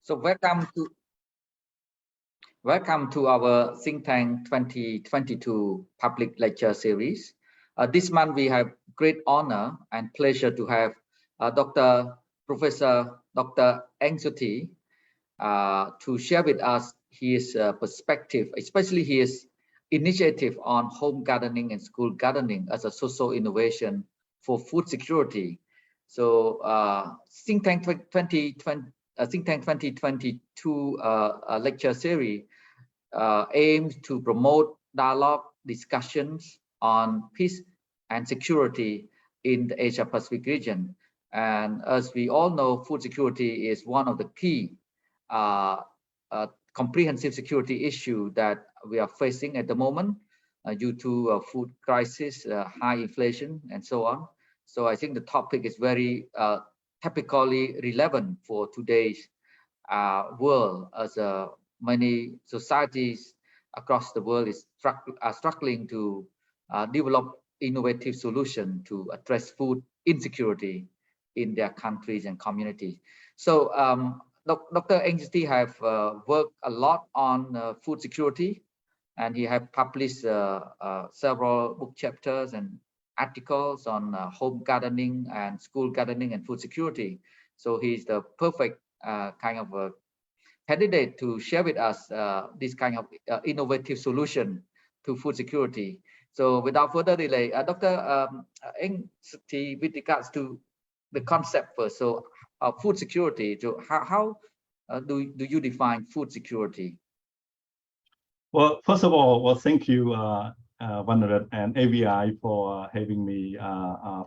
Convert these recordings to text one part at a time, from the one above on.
So welcome to our Think Tank 2022 public lecture series. This month we have great honor and pleasure to have Professor Dr. Sothy to share with us his perspective, especially his initiative on home gardening and school gardening as a social innovation for food security. So Think Tank 2022 lecture series aims to promote dialogue, discussions on peace and security in the Asia Pacific region. And as we all know, food security is one of the key comprehensive security issue that we are facing at the moment due to food crisis, high inflation, and so on. So I think the topic is very typically relevant for today's world, as many societies across the world are struggling to develop innovative solutions to address food insecurity in their countries and communities. So Dr. Sothy have worked a lot on food security, and he have published several book chapters and articles on home gardening and school gardening and food security. So he's the perfect kind of a candidate to share with us this kind of innovative solution to food security. So without further delay, Dr. Sothy, with regards to the concept first, so food security, so how do you define food security? Well, first of all, well, thank you, Vannarith and AVI for having me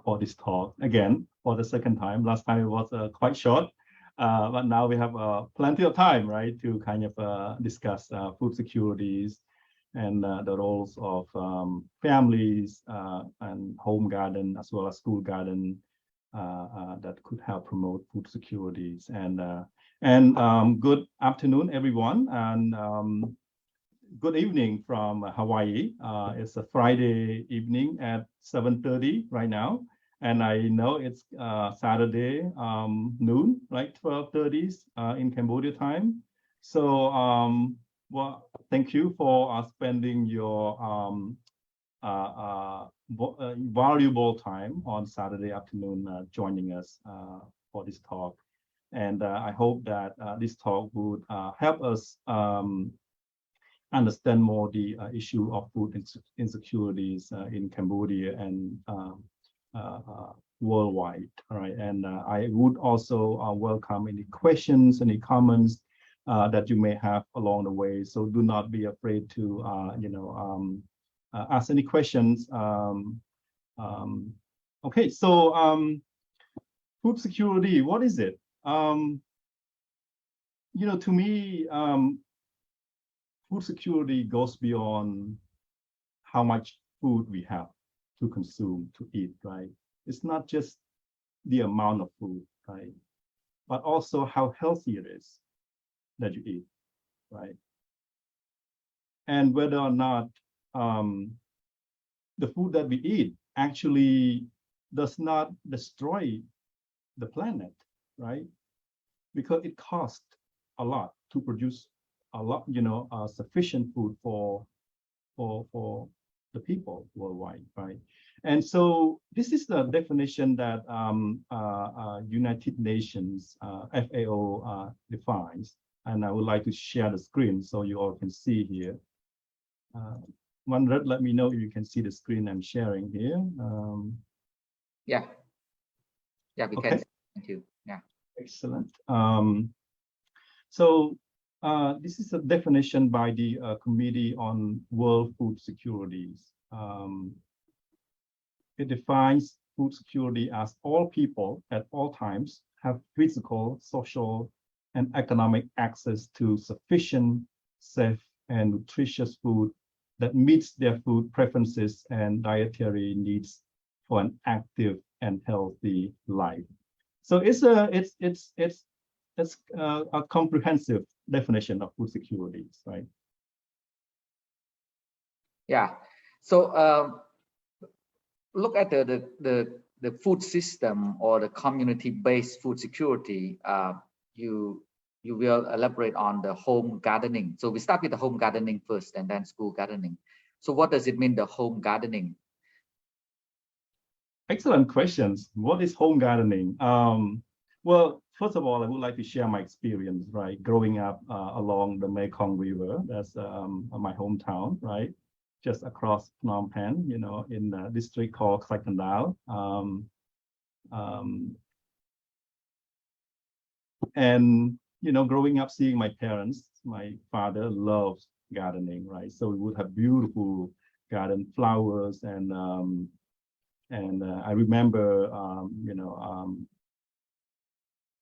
for this talk again for the second time. Last time it was quite short, but now we have plenty of time, right, to kind of discuss food securities and the roles of families and home garden as well as school garden that could help promote food securities. And good afternoon, everyone, and good evening from Hawaii. It's a Friday evening at 7:30 right now, and I know it's Saturday noon, right, 12:30 in Cambodia time. So, well, thank you for spending your valuable time on Saturday afternoon joining us for this talk. And I hope that this talk would help us understand more the issue of food insecurities in Cambodia and worldwide. All right, and I would also welcome any questions, any comments that you may have along the way. So do not be afraid to ask any questions. Okay, so food security, what is it? To me, food security goes beyond how much food we have to consume, to eat, right? It's not just the amount of food, right? But also how healthy it is that you eat, right? And whether or not the food that we eat actually does not destroy the planet, right? Because it costs a lot to produce a lot, sufficient food for the people worldwide, right? And so this is the definition that United Nations FAO defines, and I would like to share the screen so you all can see here. Vannarith, let me know if you can see the screen I'm sharing here. Yeah, we okay. can. Thank you. Yeah, excellent. So this is a definition by the Committee on World Food Securities. It defines food security as all people at all times have physical, social, and economic access to sufficient, safe, and nutritious food that meets their food preferences and dietary needs for an active and healthy life. So it's a comprehensive definition of food securities, right? Yeah. So look at the food system or the community-based food security. You you will elaborate on the home gardening. So we start with the home gardening first and then school gardening. So what does it mean, the home gardening? Excellent questions. What is home gardening? Well, first of all, I would like to share my experience, right? Growing up along the Mekong River, that's my hometown, right? Just across Phnom Penh, you know, in a district called Krakendal. And, you know, growing up, seeing my parents, my father loves gardening, right? So we would have beautiful garden flowers and I remember, you know,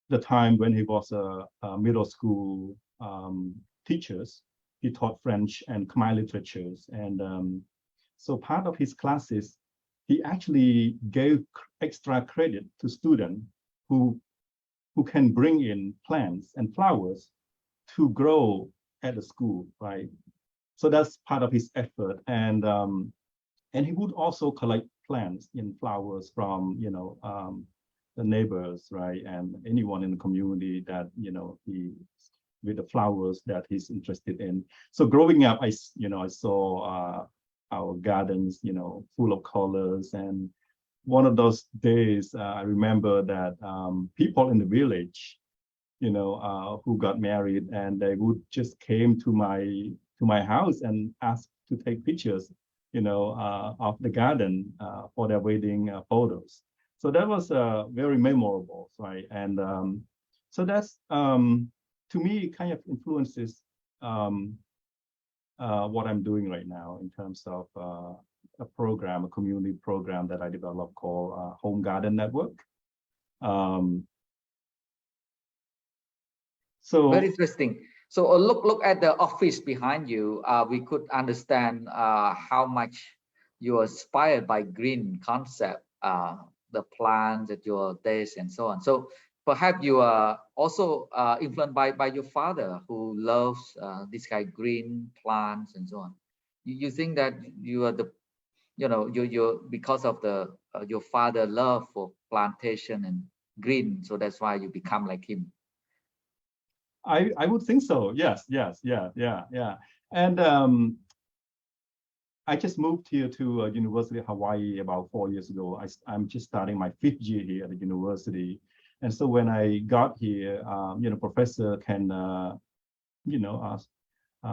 the time when he was a middle school teachers, he taught French and Khmer literatures. And so part of his classes, he actually gave extra credit to students who can bring in plants and flowers to grow at the school, right? So that's part of his effort. And he would also collect plants and flowers from, you know, the neighbors, right? And anyone in the community that, you know, with the flowers that he's interested in. So growing up, I saw our gardens, you know, full of colors. And one of those days, I remember that people in the village, you know, who got married, and they would just came to my house and asked to take pictures, you know, of the garden for their wedding photos. So that was very memorable, right? And so that's to me kind of influences what I'm doing right now in terms of a program, a community program that I developed called Home Garden Network. So very interesting. So look at the office behind you. We could understand how much you are inspired by green concept, the plants at your desk and so on. So perhaps you are also influenced by your father, who loves this kind of green plants and so on. You think that you are the, you know, you're because of the your father love for plantation and green, so that's why you become like him. I would think so. Yes. And I just moved here to University of Hawaii about 4 years ago. I'm just starting my 5th year here at the university. And so when I got here, you know, professor can, you know,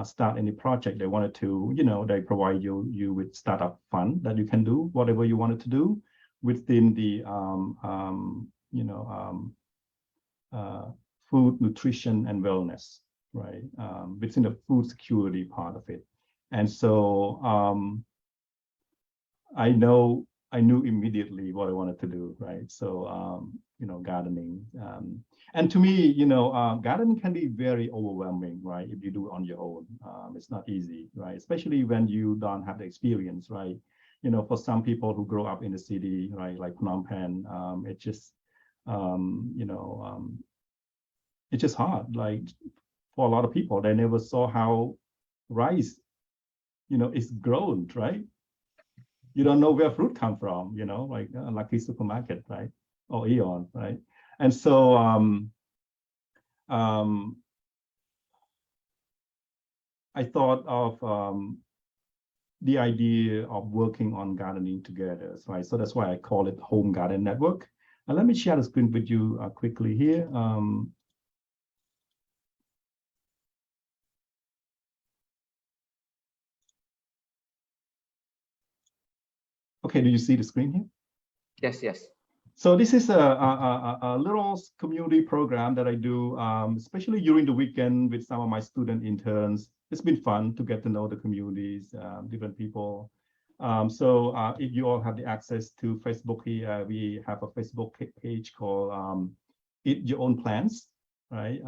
start any project they wanted to, you know, they provide you with startup fund that you can do whatever you wanted to do within the, you know, food, nutrition, and wellness, right? Within the food security part of it. And so I knew immediately what I wanted to do, right? So, you know, gardening. And to me, you know, gardening can be very overwhelming, right? If you do it on your own, it's not easy, right? Especially when you don't have the experience, right? You know, for some people who grow up in the city, right, like Phnom Penh, it just, you know, it's just hard. Like for a lot of people, they never saw how rice, you know, is grown, right? You don't know where fruit come from, you know, like Lucky Supermarket, right? Or Eon, right? And so I thought of the idea of working on gardening together, right? So that's why I call it Home Garden Network. And let me share the screen with you quickly here. Okay, do you see the screen here? Yes. So this is a little community program that I do, especially during the weekend with some of my student interns. It's been fun to get to know the communities, different people. So if you all have the access to Facebook here, we have a Facebook page called Eat Your Own Plants, right?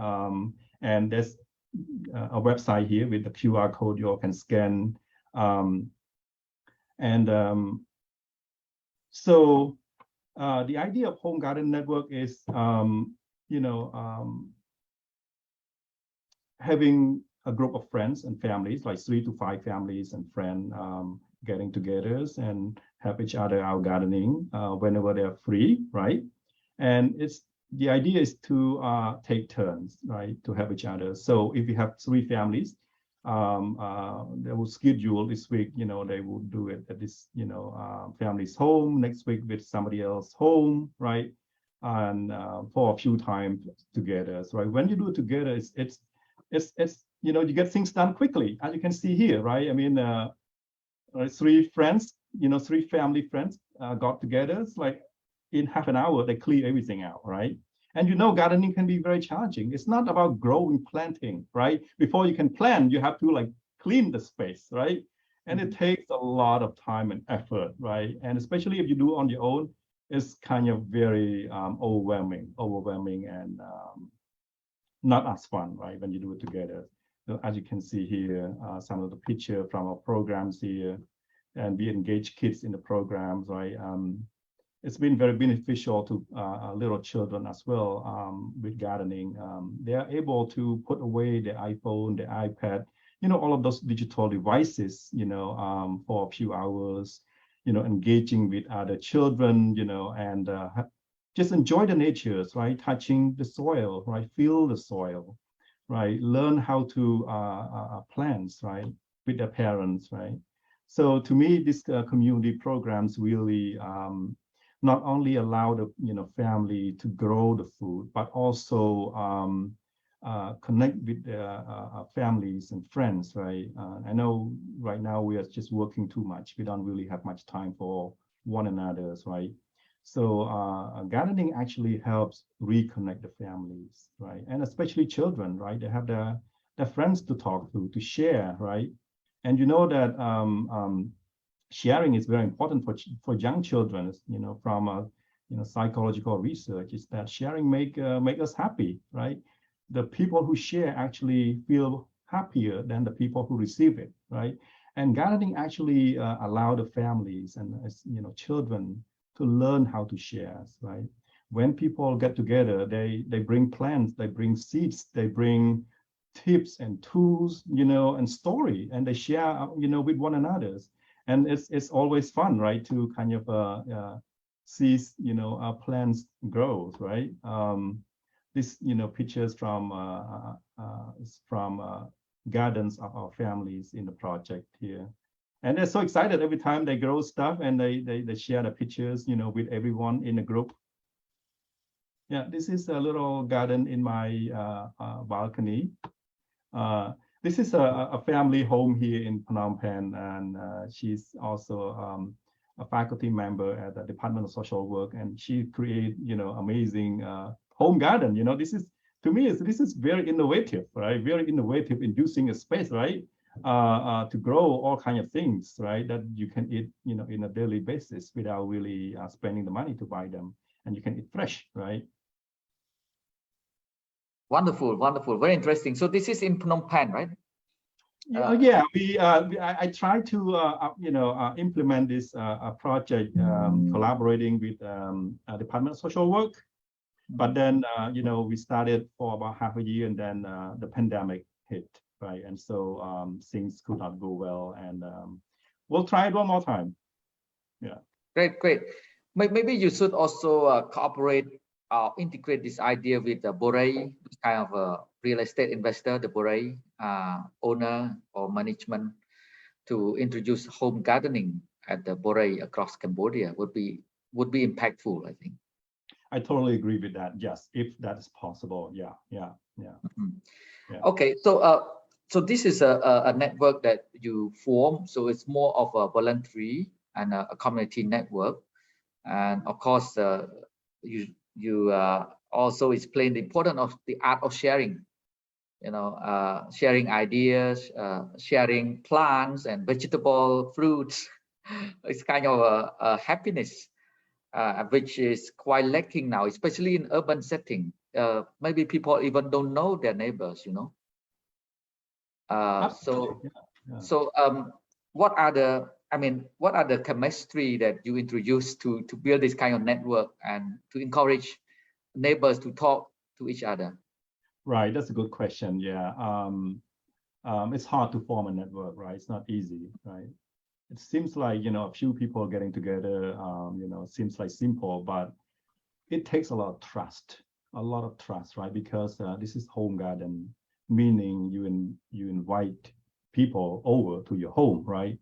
And there's a website here with the QR code you all can scan. So the idea of Home Garden Network is, you know, having a group of friends and families, like 3 to 5 families and friends, getting together and help each other out gardening whenever they're free, right? And it's the idea is to take turns, right, to help each other. So if you have 3 families, they will schedule this week, they will do it at this, family's home, next week with somebody else home, right? And for a few times together. So when you do it together, it's you get things done quickly, as you can see here, right? I mean, 3 friends, 3 family friends got together. It's like in half an hour, they clear everything out, right? And gardening can be very challenging. It's not about growing, planting, right? Before you can plant, you have to like clean the space, right? And it takes a lot of time and effort, right? And especially if you do it on your own, it's kind of very overwhelming and not as fun, right? When you do it together. So as you can see here, some of the picture from our programs here, and we engage kids in the programs, right? It's been very beneficial to little children as well with gardening. They are able to put away their iPhone, their iPad, all of those digital devices, for a few hours, engaging with other children, and just enjoy the natures, right? Touching the soil, right? Feel the soil, right? Learn how to plants, right? With their parents, right? So to me, these community programs really not only allow the family to grow the food, but also connect with their families and friends, right? I know right now we are just working too much. We don't really have much time for one another, right? So gardening actually helps reconnect the families, right? And especially children, right? They have their friends to talk to share, right? And that sharing is very important for young children. From psychological research, is that sharing make us happy, right? The people who share actually feel happier than the people who receive it, right? And gardening actually allow the families and children to learn how to share, right? When people get together, they bring plants, they bring seeds, they bring tips and tools, and story, and they share, with one another. And it's always fun, right, to kind of see, plants grow, right? This, pictures from gardens of our families in the project here. And they're so excited every time they grow stuff, and they share the pictures, with everyone in the group. Yeah, this is a little garden in my balcony. This is a family home here in Phnom Penh, and she's also a faculty member at the Department of Social Work, and she create amazing home garden. This is, to me, this is very innovative, right? Very innovative in using a space, right? To grow all kind of things, right? That you can eat, in a daily basis without really spending the money to buy them, and you can eat fresh, right? Wonderful, wonderful, very interesting. So this is in Phnom Penh, right? Yeah, I try to implement this project collaborating with Department of Social Work, but then we started for about half a year, and then the pandemic hit, right? And so things could not go well, and we'll try it one more time. Yeah. Great. Maybe you should also cooperate, integrate this idea with the Borei, kind of a real estate investor, the Borei owner or management, to introduce home gardening at the Borei across Cambodia would be impactful, I think. I totally agree with that. Yes, if that is possible. Yeah. Mm-hmm. Yeah. Okay, so this is a network that you form. So it's more of a voluntary and a community network, and of course, you also explain the importance of the art of sharing. Sharing ideas, sharing plants and vegetable fruits. It's kind of a happiness, which is quite lacking now, especially in urban setting. Maybe people even don't know their neighbors, So what are the chemistry that you introduce to build this kind of network and to encourage neighbors to talk to each other? Right, that's a good question. Yeah, it's hard to form a network, right? It's not easy, right? It seems like a few people getting together, seems like simple, but it takes a lot of trust, a lot of trust, right? Because this is home garden, meaning you invite people over to your home, right?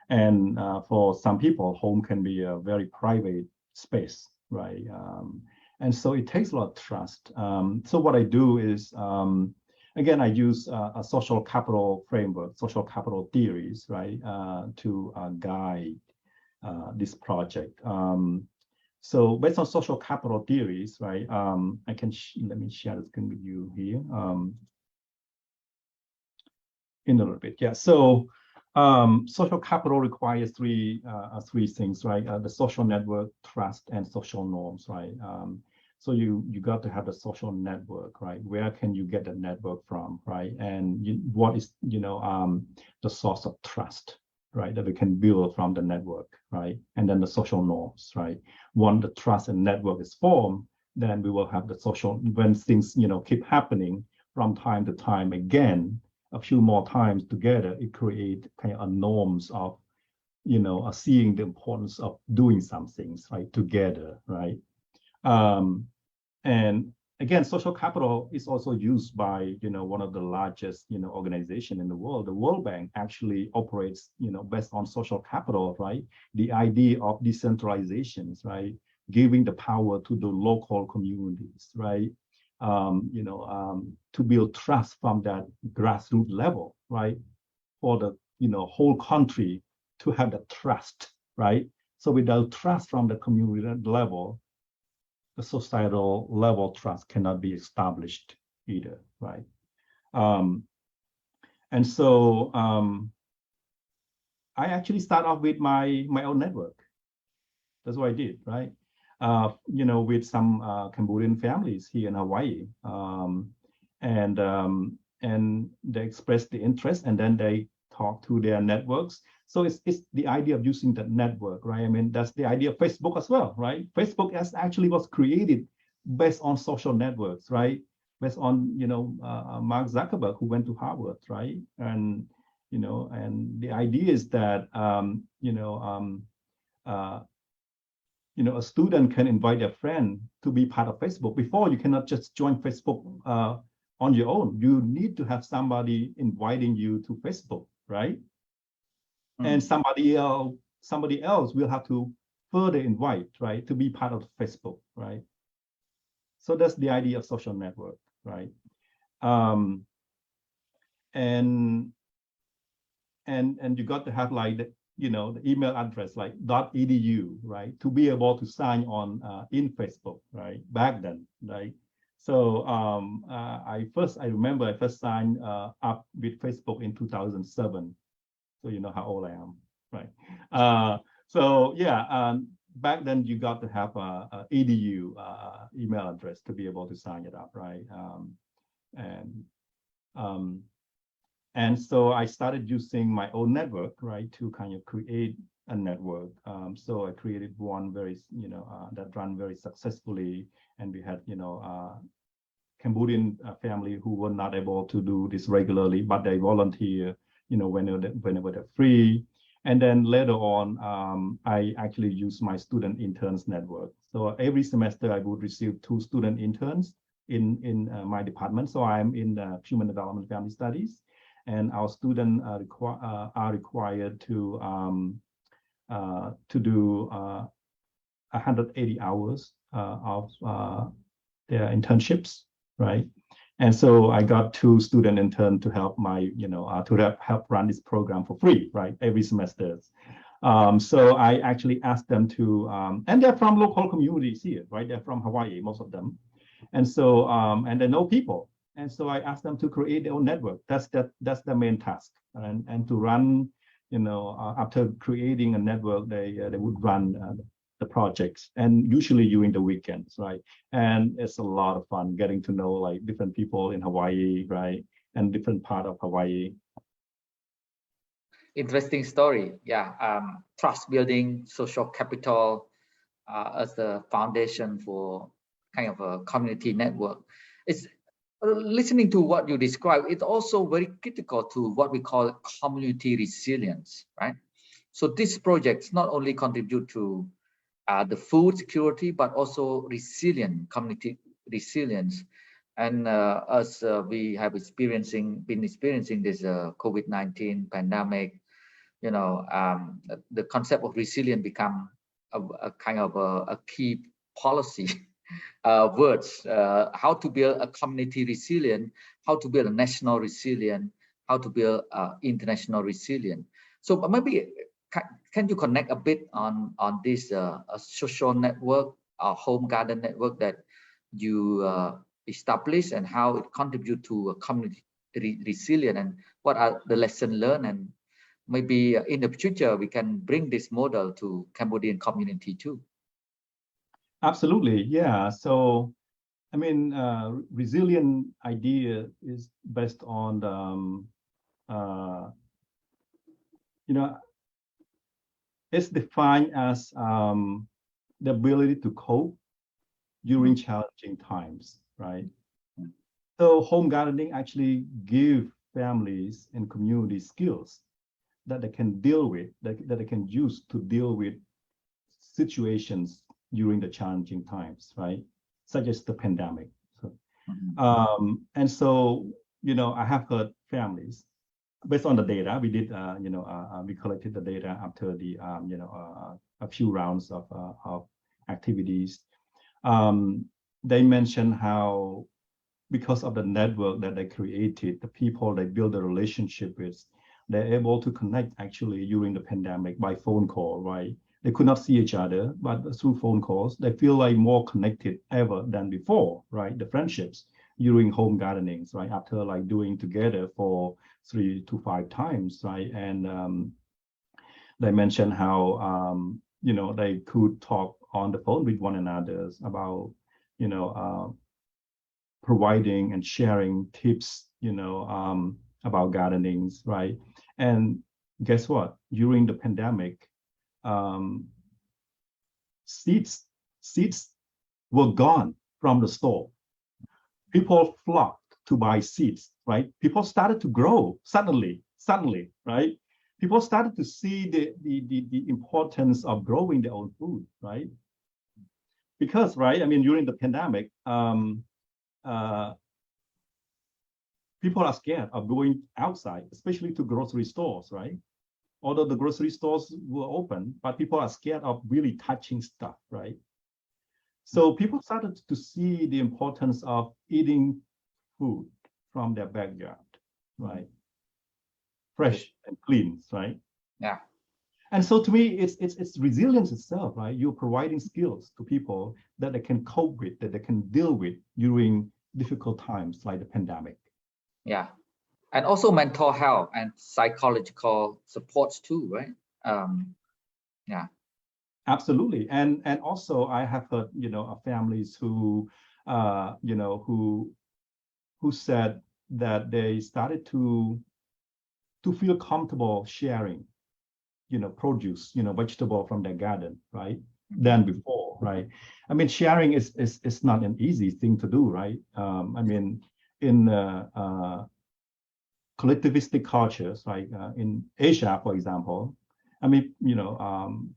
And for some people, home can be a very private space, right? And so it takes a lot of trust. So what I do is, again, I use a social capital framework, social capital theories, right, to guide this project. So based on social capital theories, right, I can, let me share the screen with you here in a little bit. Yeah, so social capital requires three things, right? The social network, trust, and social norms, right? So you got to have a social network, right? Where can you get the network from, right? And what is, the source of trust, right? That we can build from the network, right? And then the social norms, right? Once the trust and network is formed, then we will have the social, when things, keep happening from time to time again, a few more times together, it creates kind of a norms of, seeing the importance of doing some things, right, together, right? And again, social capital is also used by, one of the largest, organization in the world. The World Bank actually operates, based on social capital, right? The idea of decentralizations, right? Giving the power to the local communities, right? To build trust from that grassroots level, right? For the, whole country to have the trust, right? So without trust from the community level, the societal level trust cannot be established either, right? And so I actually start off with my own network. That's what I did, right? With some Cambodian families here in Hawaii, and they expressed the interest, and then they talk to their networks. So it's the idea of using the network, right? I mean, that's the idea of Facebook as well, right? Facebook actually was created based on social networks, right? Based on Mark Zuckerberg, who went to Harvard, right? And and the idea is that a student can invite a friend to be part of Facebook. Before, you cannot just join Facebook on your own. You need to have somebody inviting you to Facebook, right? And somebody else will have to further invite, right, to be part of Facebook, right? So that's the idea of social network, right? And you got to have like the email address like .edu, right, to be able to sign on in Facebook, right, back then, right? So I remember I first signed up with Facebook in 2007. So you know how old I am, right? So yeah, back then you got to have a edu email address to be able to sign it up, right? And so I started using my own network, right, to kind of create a network. So I created one very, that ran very successfully, and we had, Cambodian family who were not able to do this regularly, but they volunteer, whenever they're free. And then later on, I actually used my student interns network. So every semester I would receive 2 student interns in my department. So I'm in Human Development Family Studies, and our students are required to do 180 hours of their internships, right? And so I got 2 student interns to help my, to help run this program for free, right? Every semester. So I actually asked them to, and they're from local communities here, right? They're from Hawaii, most of them. And so, and they know people. And so I asked them to create their own network. That's the main task. And to run, after creating a network, they would run the projects, and usually during the weekends, right? And it's a lot of fun getting to know like different people in Hawaii, right? And different part of Hawaii. Interesting story. Yeah, trust building, social capital as the foundation for kind of a community network. It's listening to what you describe. It's also very critical to what we call community resilience, right? So these projects not only contribute to the food security, but also resilient resilience. And as we have been experiencing this COVID-19 pandemic, you know, the concept of resilience become a kind of a key policy words. How to build a community resilient, how to build a national resilient, how to build international resilient. So maybe can you connect a bit on this social network, home garden network that you establish, and how it contribute to a community resilient, and what are the lessons learned, and maybe in the future we can bring this model to Cambodian community too. Absolutely, yeah. So, I mean, resilient idea is based on you know, it's defined as the ability to cope during challenging times, right? So home gardening actually give families and communities skills that they can deal with, that they can use to deal with situations during the challenging times, right? Such as the pandemic. So, and so, you know, I have heard families, based on the data, we did, we collected the data after the, a few rounds of activities. They mentioned how, because of the network that they created, the people they build a relationship with, they're able to connect actually during the pandemic by phone call, right? They could not see each other, but through phone calls, they feel like more connected ever than before, right? The friendships during home gardenings, right? After like doing together for 3 to 5 times, right? And they mentioned how, they could talk on the phone with one another about, providing and sharing tips, about gardenings, right? And guess what? During the pandemic, seeds were gone from the store. People flocked to buy seeds, right? People started to grow suddenly, right? People started to see the importance of growing their own food, right? Because, right, I mean, during the pandemic, people are scared of going outside, especially to grocery stores, right? Although the grocery stores were open, but people are scared of really touching stuff, right? So people started to see the importance of eating food from their backyard, right? Fresh and clean, right? Yeah. And so to me, it's resilience itself, right? You're providing skills to people that they can cope with, that they can deal with during difficult times like the pandemic. Yeah. And also mental health and psychological supports too, right? Yeah. Absolutely, and also I have heard, families who, who said that they started to feel comfortable sharing, produce, vegetable from their garden, right? Than before, right? I mean, sharing is not an easy thing to do, right? I mean, in collectivistic cultures, like in Asia, for example, I mean,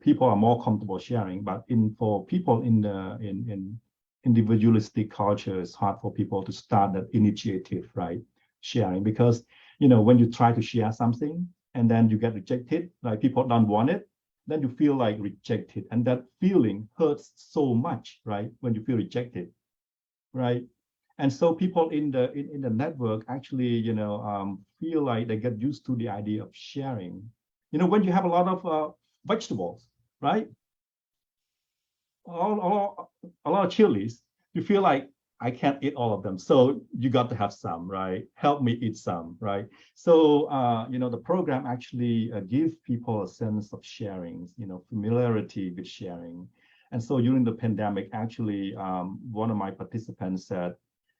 people are more comfortable sharing, but for people in individualistic culture, it's hard for people to start that initiative, right? Sharing, because when you try to share something and then you get rejected, like people don't want it, then you feel like rejected, and that feeling hurts so much, right? When you feel rejected, right? And so people in the network actually, feel like they get used to the idea of sharing. When you have a lot of vegetables, right? A lot of chilies, you feel like I can't eat all of them. So you got to have some, right? Help me eat some, right? So, the program actually gives people a sense of sharing, familiarity with sharing. And so during the pandemic, actually, one of my participants said,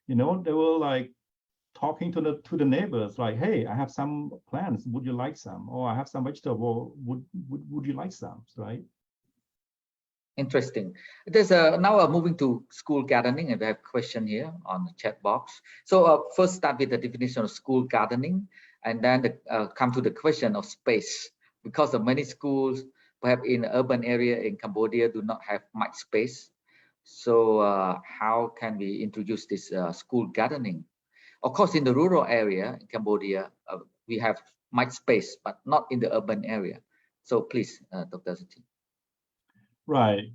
they were like talking to the neighbors, like, hey, I have some plants, would you like some? Or I have some vegetable, would you like some, right? Interesting. There's now moving to school gardening, and we have a question here on the chat box. So first start with the definition of school gardening, and then come to the question of space, because of many schools, perhaps in urban area in Cambodia, do not have much space. So how can we introduce this school gardening? Of course, in the rural area in Cambodia, we have much space, but not in the urban area. So please, Dr. Sothy. Right.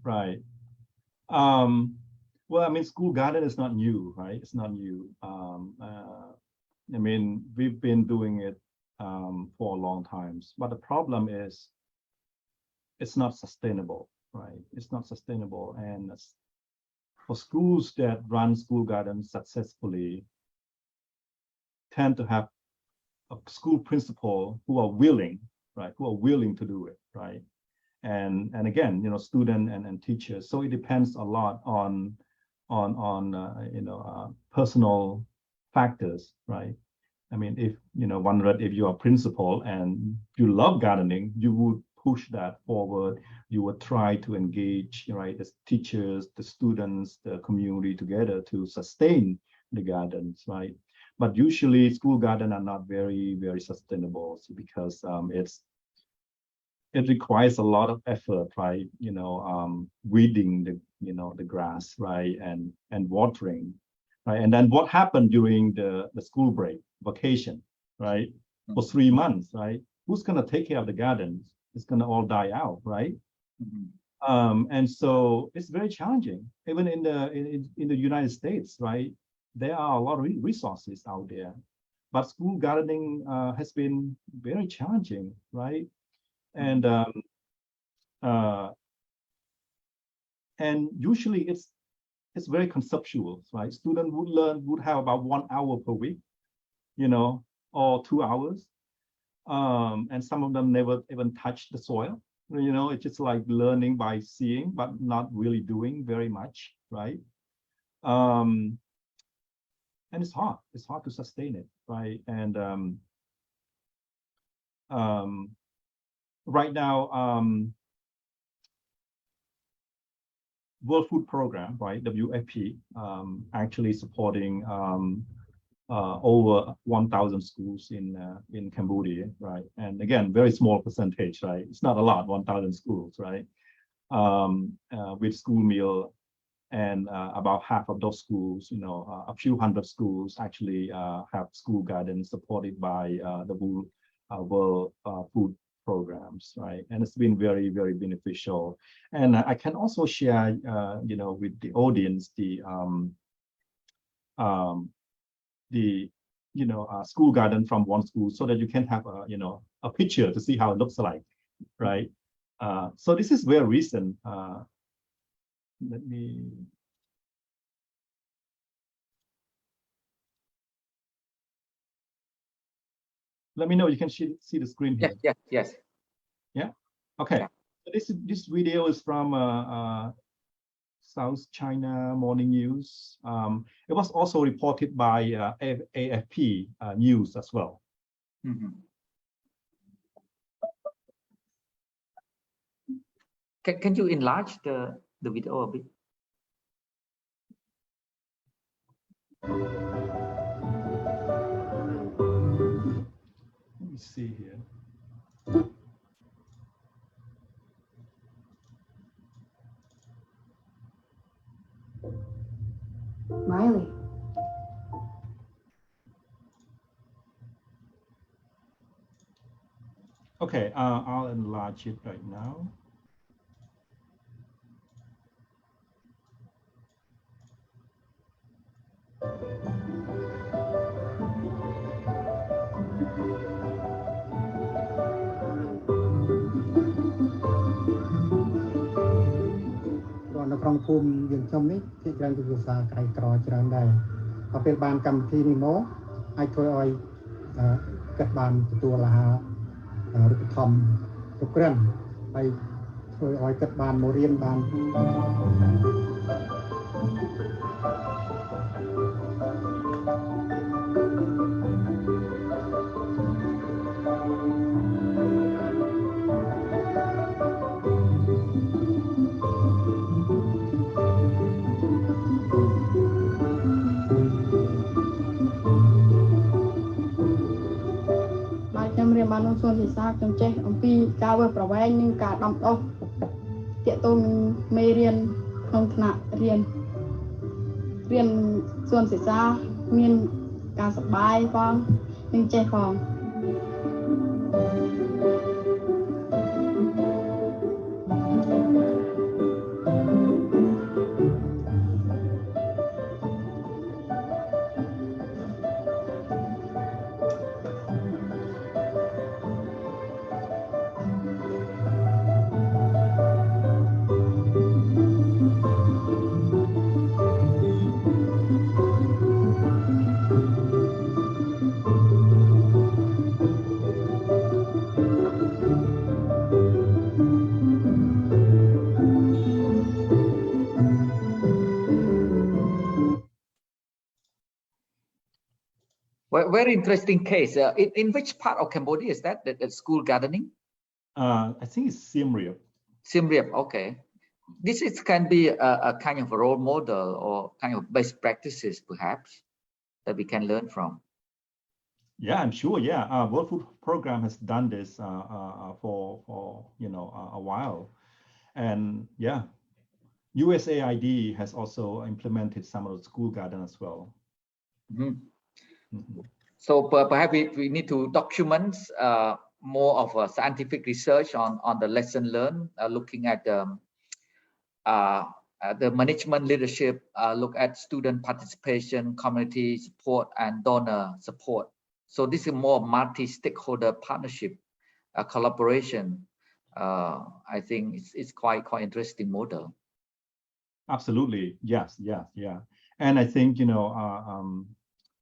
Well, I mean, school garden is not new, right? It's not new. I mean, we've been doing it for a long time, but the problem is it's not sustainable, right? It's not sustainable, and for schools that run school gardens successfully tend to have a school principal who are willing, right? Who are willing to do it, right? And again, you know, student and teachers. So it depends a lot on personal factors, right? I mean, if if you are principal and you love gardening, you would push that forward. You would try to engage, right, the teachers, the students, the community together to sustain the gardens, right? But usually, school gardens are not very sustainable because it requires a lot of effort, right? Weeding the grass, right, and watering, right? And then what happened during the school break, vacation, right? For 3 months, right? Who's gonna take care of the gardens? It's gonna all die out, right? And so it's very challenging. Even in the United States, right? There are a lot of resources out there, but school gardening has been very challenging, right? And usually it's very conceptual, right? Students would have about 1 hour per week, or 2 hours, and some of them never even touch the soil. It's just like learning by seeing, but not really doing very much, right? And it's hard. It's hard to sustain it, right? And right now, World Food Program, right, WFP, actually supporting over 1,000 schools in Cambodia, right? And again, very small percentage, right? It's not a lot, 1,000 schools, right? With school meal, and about half of those schools, a few hundred schools actually have school gardens supported by the World Food Programs, right? And it's been very beneficial. And I can also share, with the audience school garden from one school, so that you can have a picture to see how it looks like, right? So this is very recent. Let me know. You can see the screen here. Yes. Yeah. Okay. Yeah. So this video is from South China Morning News. It was also reported by AFP News as well. Can you enlarge the video a bit? Let me see here. Miley. Okay, I'll enlarge it right now. Nó trong phùm dừng trong ní thì rằng từ xa cái cỏ chẳng đây ở bên bàn cầm thi này nó ai thôi ơi kết bànตัวlà rực thầm rực rần ai thôi ơi kết bàn mô riêng bàn បាននោះសួនវិសាខ្ញុំចេះអំពីការធ្វើប្រវែងនិងការដំដុះទាក់ទងមេរៀន ក្នុងថ្នាក់រៀនសួនសិក្សាមានការសប្បាយផងនិងចេះផង Very interesting case. In which part of Cambodia is that school gardening? I think it's Siem Reap. Siem Reap, okay. This can be a kind of a role model or kind of best practices, perhaps, that we can learn from. Yeah, I'm sure. Yeah, World Food Program has done this for a while, and yeah, USAID has also implemented some of the school garden as well. So perhaps we need to document more of a scientific research on the lesson learned, looking at the management leadership, look at student participation, community support, and donor support. So this is more multi-stakeholder partnership, collaboration. I think it's quite interesting model. Absolutely, yes, yeah. And I think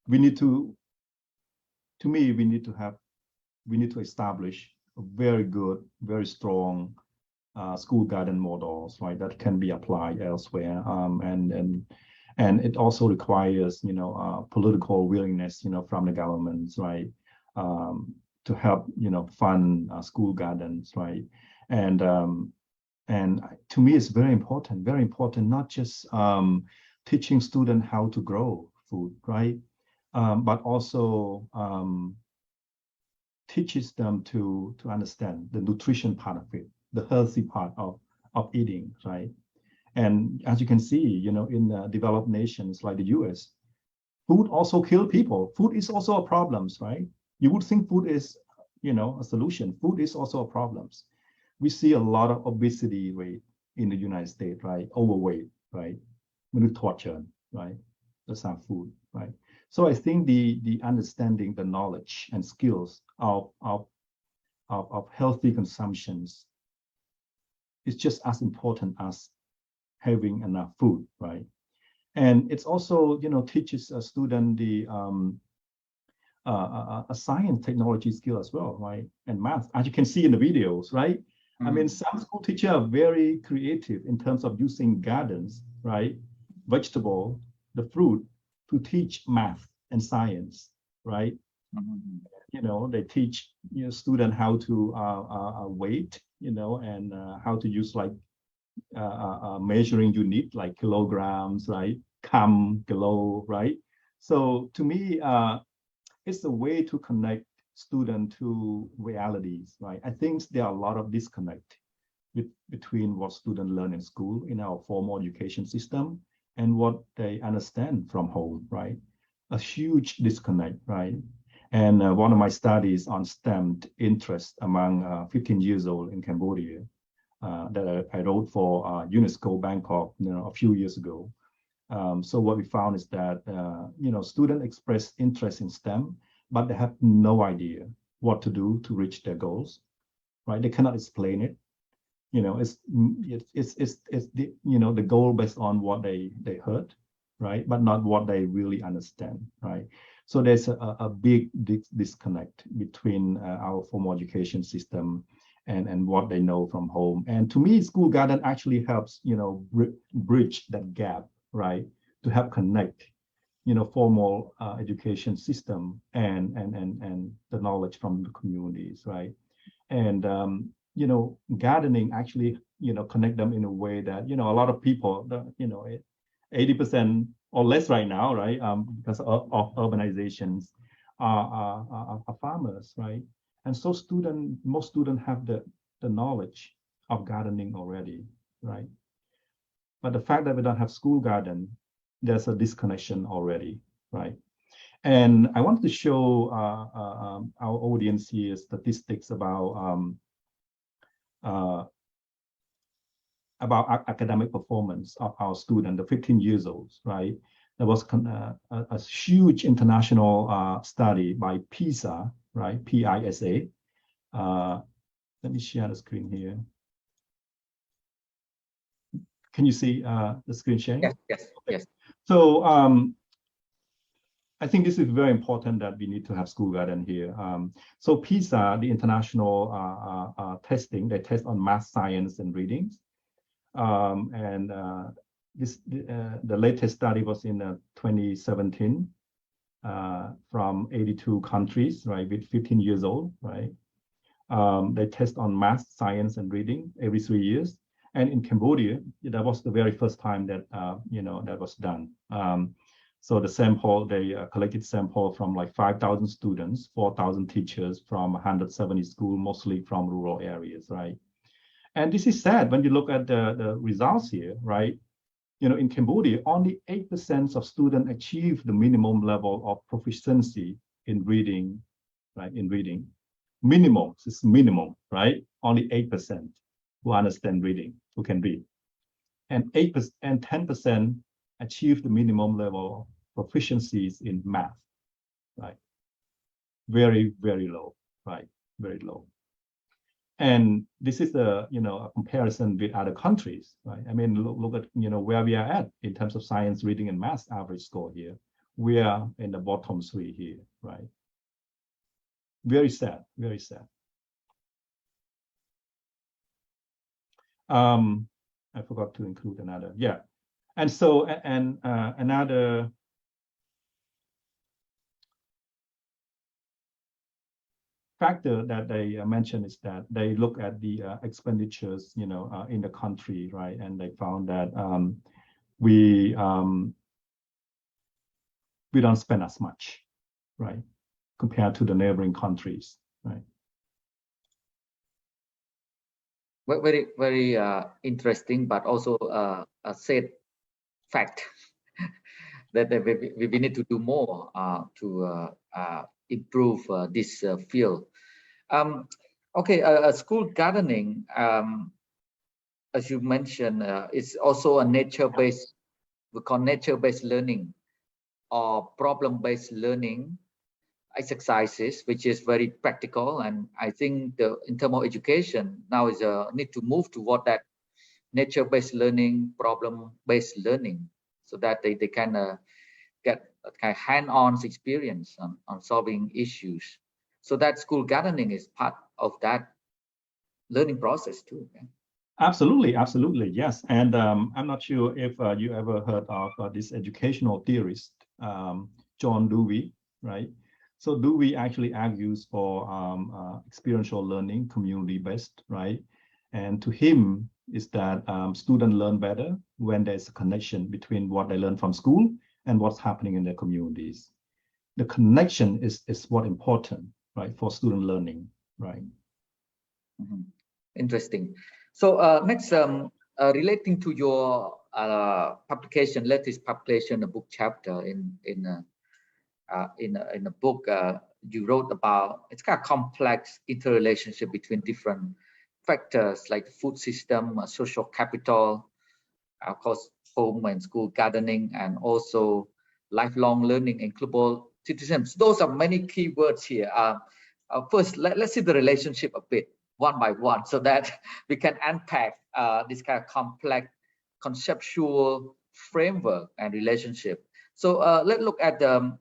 we need to establish a very good, very strong school garden models, right, that can be applied elsewhere. And it also requires political willingness from the governments, right, to help fund school gardens, right. And to me it's very important not just teaching students how to grow food, right, but also teaches them to understand the nutrition part of it, the healthy part of eating, right? And as you can see, in developed nations like the US, food also kills people. Food is also a problem, right? You would think food is, a solution. Food is also a problem. We see a lot of obesity rate in the United States, right? Overweight, right? When we torture, right? That's not food, right? So I think the understanding, the knowledge and skills of healthy consumptions is just as important as having enough food, right? And it's also, teaches a student the a science technology skill as well, right? And math, as you can see in the videos, right? I mean, some school teachers are very creative in terms of using gardens, right? Vegetable, the fruit, to teach math and science, right? They teach students how to weight, and how to use like measuring unit like kilograms, right? Kilo, right? So to me, it's a way to connect students to realities, right? I think there are a lot of disconnect between what students learn in school in our formal education system and what they understand from home, right? A huge disconnect, right? And one of my studies on STEM interest among 15 years old in Cambodia that I wrote for UNESCO Bangkok, a few years ago. So what we found is that, students express interest in STEM, but they have no idea what to do to reach their goals, right? They cannot explain it. It's the, the goal based on what they heard, right? But not what they really understand, right? So there's a big disconnect between our formal education system and what they know from home. And to me, school garden actually helps, bridge that gap, right? To help connect, formal education system and the knowledge from the communities, right? And gardening actually, connect them in a way that, a lot of people, 80% or less right now, right? Because of urbanizations are farmers, right? And so most students have the knowledge of gardening already, right? But the fact that we don't have school garden, there's a disconnection already, right? And I wanted to show our audience here statistics about academic performance of our student, the 15 years olds, right? There was a huge international study by PISA, right? PISA. Let me share the screen here. Can you see the screen sharing? Yes, yes, okay. yes. So I think this is very important that we need to have school garden here. So PISA, the international testing, they test on math, science, and readings. The latest study was in 2017 from 82 countries, right, with 15 years old, right? They test on math, science, and reading every 3 years. And in Cambodia, that was the very first time that that was done. So the sample, they collected sample from like 5,000 students, 4,000 teachers from 170 schools, mostly from rural areas, right? And this is sad when you look at the results here, right? In Cambodia, only 8% of students achieve the minimum level of proficiency in reading, right? In reading, minimum, it's minimum, right? Only 8% who understand reading, who can read, and 8% and 10% achieve the minimum level of proficiencies in math, right? Very, very low, right? Very low. And this is a comparison with other countries, right? I mean, look at where we are at in terms of science, reading, and math average score here. We are in the bottom 3 here, right? Very sad, very sad. I forgot to include another, yeah. And so, another factor that they mentioned is that they look at the expenditures, in the country, right? And they found that we don't spend as much, right, compared to the neighboring countries, right? Very, very interesting, but also a sad fact that we need to do more to improve this field. Okay, school gardening, as you mentioned, is also a nature-based, we call nature-based learning or problem-based learning exercises, which is very practical. And I think in terms of education now is a need to move toward that nature-based learning, problem-based learning, so that they can get a kind of hand-on experience on solving issues. So that school gardening is part of that learning process too. Yeah? Absolutely, absolutely, yes. And I'm not sure if you ever heard of this educational theorist, John Dewey, right? So Dewey actually argues for experiential learning, community-based, right? And to him is that students learn better when there's a connection between what they learn from school and what's happening in their communities. The connection is what important, right, for student learning, right? Mm-hmm. Interesting. So next, relating to your publication, latest publication, a book chapter in a book you wrote about, it's kind of complex interrelationship between different factors like the food system, social capital, of course, home and school gardening, and also lifelong learning and global citizens. Those are many key words here. First, let's see the relationship a bit one by one, so that we can unpack this kind of complex conceptual framework and relationship. So let's look at the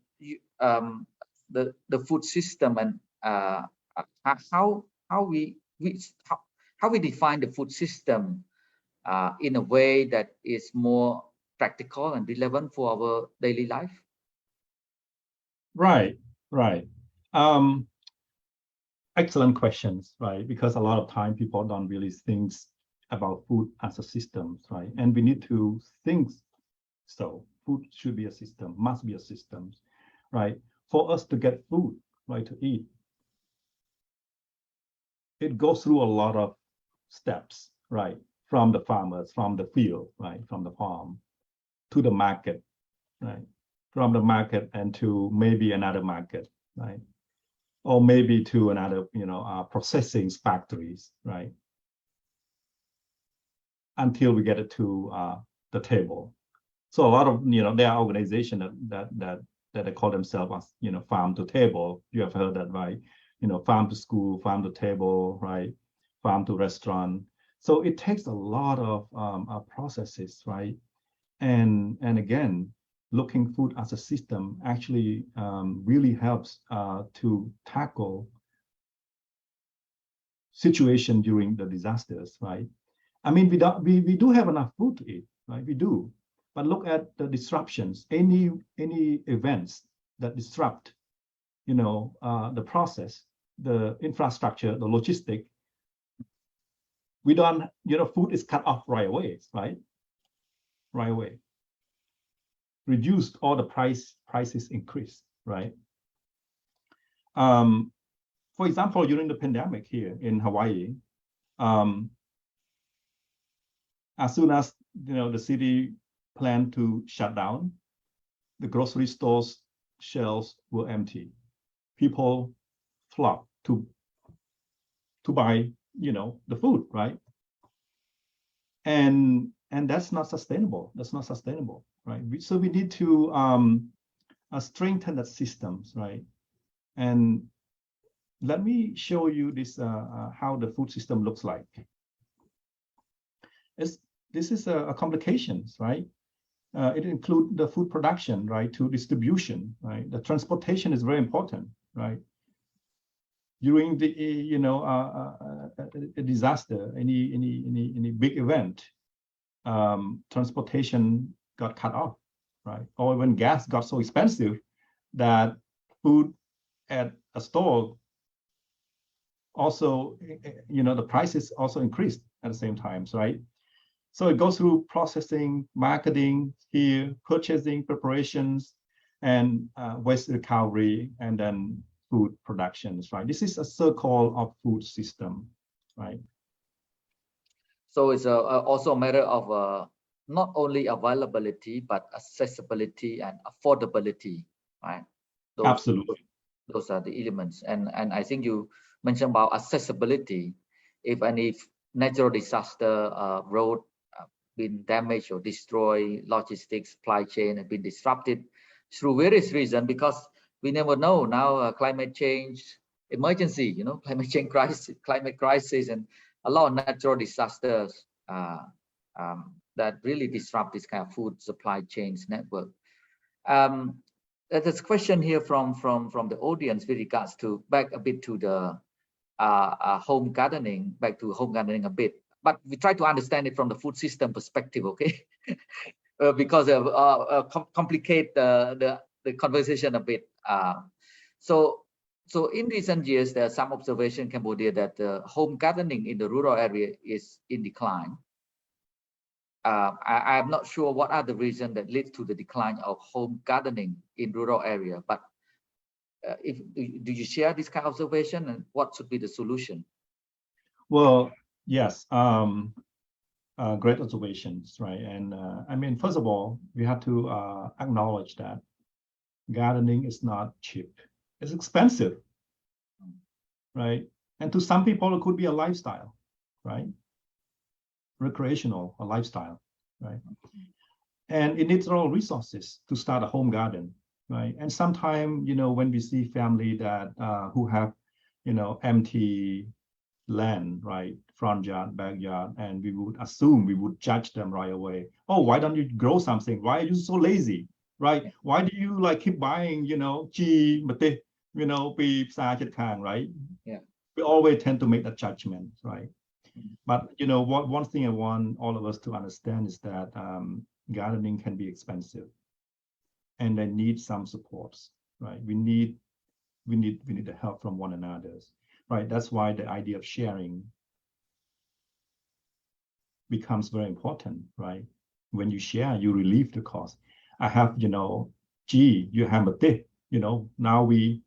food system and how we define the food system in a way that is more practical and relevant for our daily life. Right, right. Excellent questions, right? Because a lot of time people don't really think about food as a system, right? And we need to think so. Food should be a system, must be a system, right? For us to get food, right, to eat, it goes through a lot of steps, right? from the farmers, from the field, right, from the farm to the market, right, from the market and to maybe another market, right, or maybe to another, processing factories, right, until we get it to the table. So a lot of, there are organizations that they call themselves as, farm to table. You have heard that, right? Farm to school, farm to table, right? Farm to restaurant. So it takes a lot of processes, right? And again, looking food as a system actually really helps to tackle situation during the disasters, right? I mean, we do have enough food to eat, right? We do, but look at the disruptions. Any events that disrupt, the process, the infrastructure, the logistic. We don't, food is cut off right away, right? Right away. Reduced, all the prices increase, right? For example, during the pandemic here in Hawaii, as soon as the city planned to shut down, the grocery stores shelves were empty. People flocked to buy, the food, right? And that's not sustainable. That's not sustainable, right? So we need to strengthen that systems, right? And let me show you this how the food system looks like. This is a complications, right? It includes the food production, right, to distribution, right? The transportation is very important, right? During the a disaster, any big event, transportation got cut off, right? Or when gas got so expensive that food at a store also, the prices also increased at the same time, right? So it goes through processing, marketing here, purchasing, preparations, and waste recovery, and then food productions, right? This is a circle of food system, right? So it's also a matter of not only availability, but accessibility and affordability, right? Absolutely. Those are the elements. And I think you mentioned about accessibility. If any natural disaster, road been damaged or destroyed, logistics, supply chain have been disrupted through various reasons, because we never know now, climate change emergency, climate change crisis, climate crisis, and a lot of natural disasters that really disrupt this kind of food supply chains network. There's a question here from the audience with regards to back a bit to the home gardening, back to home gardening a bit, but we try to understand it from the food system perspective, okay? Because complicate the conversation a bit. So in recent years, there are some observation in Cambodia that home gardening in the rural area is in decline. I'm not sure what are the reasons that lead to the decline of home gardening in rural area, but do you share this kind of observation, and what should be the solution? Well, yes, great observations, right? And I mean, first of all, we have to acknowledge that gardening is not cheap. It's expensive, right? And to some people, it could be a lifestyle, right? Recreational, a lifestyle, right? And it needs a lot of resources to start a home garden, right? And sometimes, when we see family that who have, empty land, right, front yard, backyard, and we would judge them right away. Oh, why don't you grow something? Why are you so lazy, right? Why do you keep buying, chi, pi sa Chheang, right? Yeah. We always tend to make that judgment, right? But one thing I want all of us to understand is that gardening can be expensive, and they need some supports, right? We need the help from one another, right? That's why the idea of sharing becomes very important, right? When you share, you relieve the cost. I have, G, you have a bit, now we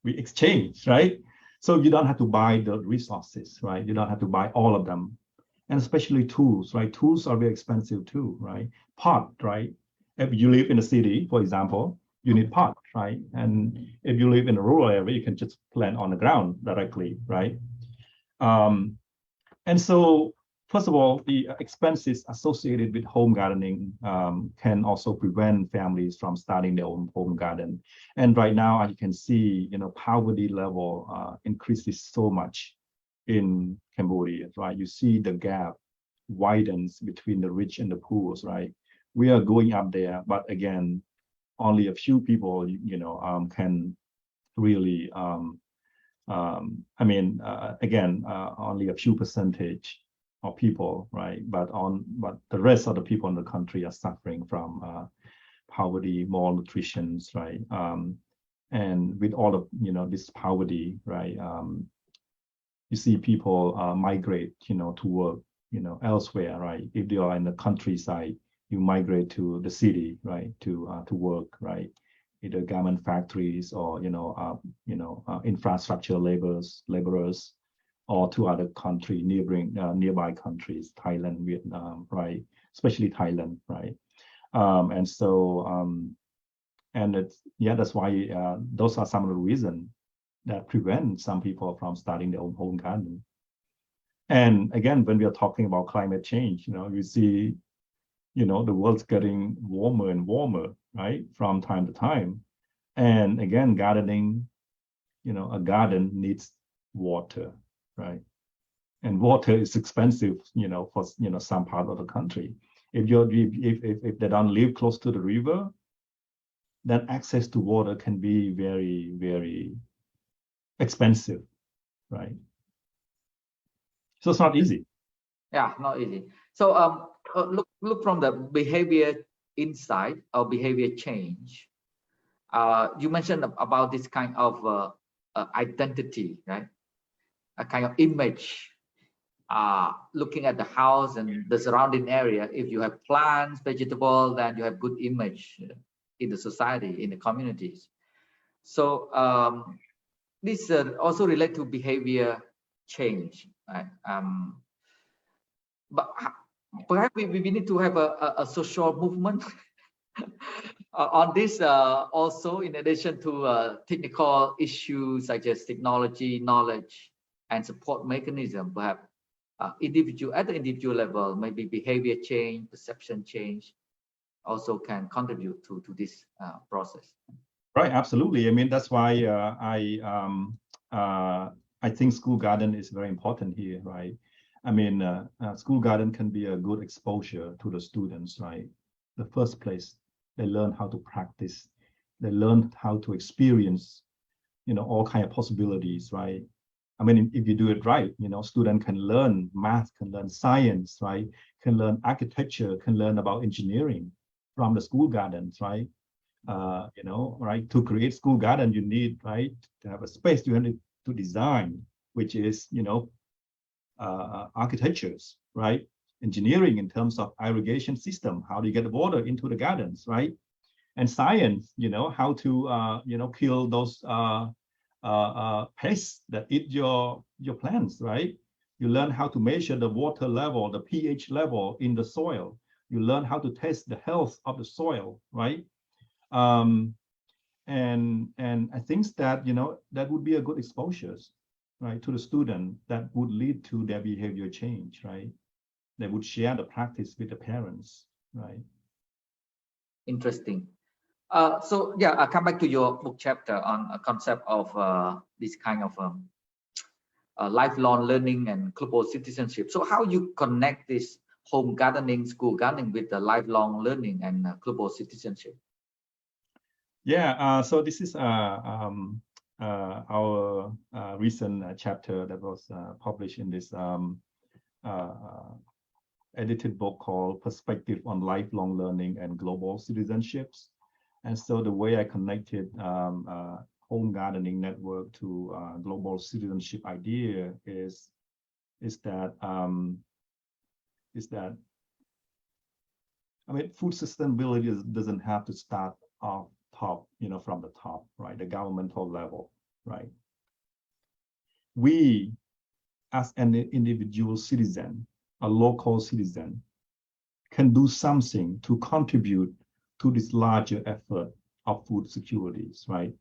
exchange, right? So you don't have to buy the resources, right? You don't have to buy all of them. and especially tools, right? Tools are very expensive too, right? Pot, right? If you live in a city, for example, you need pot, right? And if you live in a rural area, you can just plant on the ground directly, right? And so, first of all, the expenses associated with home gardening can also prevent families from starting their own home garden. And right now, as you can see, poverty level increases so much in Cambodia, right? You see the gap widens between the rich and the poor, right? We are going up there, but again, only a few people, can really only a few percentage of people, right? But the rest of the people in the country are suffering from poverty, malnutrition, right? And with all of this poverty, right? You see people migrate, to work, elsewhere, right? If they are in the countryside, you migrate to the city, right? To work, right? Either garment factories or infrastructure laborers, or to other country nearby countries, Thailand, Vietnam, right? Especially Thailand, right? And that's why those are some of the reasons that prevent some people from starting their own home garden. And again, when we are talking about climate change, you see, the world's getting warmer and warmer, right, from time to time. And again, gardening, a garden needs water, right? And water is expensive, for some part of the country. If they don't live close to the river, then access to water can be very, very expensive, right? So it's not easy. Yeah, not easy. So look from the behavior insight or behavior change. You mentioned about this kind of identity, right? A kind of image. Looking at the house and the surrounding area, if you have plants, vegetable, then you have good image in the society, in the communities. So this also relate to behavior change, right? But perhaps we need to have a social movement on this also, in addition to technical issues such as technology, knowledge, and support mechanism. Perhaps at the individual level, maybe behavior change, perception change also can contribute to this process. Right, absolutely. I mean, that's why I think school garden is very important here, right? I mean, school garden can be a good exposure to the students, right? The first place, they learn how to practice, they learn how to experience, all kind of possibilities, right? I mean, if you do it right, student can learn math, can learn science, right? Can learn architecture, can learn about engineering from the school gardens, right? Right? To create school garden, you need, right, to have a space you need to design, which is, architectures, right? Engineering in terms of irrigation system, how do you get the water into the gardens, right? And science, how to, kill those pests that eat your plants, right? You learn how to measure the water level, the pH level in the soil. You learn how to test the health of the soil, right? And I think that, that would be a good exposures, right, to the student that would lead to their behavior change, right? They would share the practice with the parents, right? Interesting. So yeah, I'll come back to your book chapter on a concept of this kind of lifelong learning and global citizenship. So how you connect this home gardening, school gardening with the lifelong learning and global citizenship? Yeah, so this is our recent chapter that was published in this edited book called Perspective on Lifelong Learning and Global Citizenships. And so the way I connected home gardening network to global citizenship idea is that I mean, food sustainability doesn't have to start off top, from the top, right? The governmental level, right? We, as an individual citizen, a local citizen, can do something to contribute to this larger effort of food securities, right?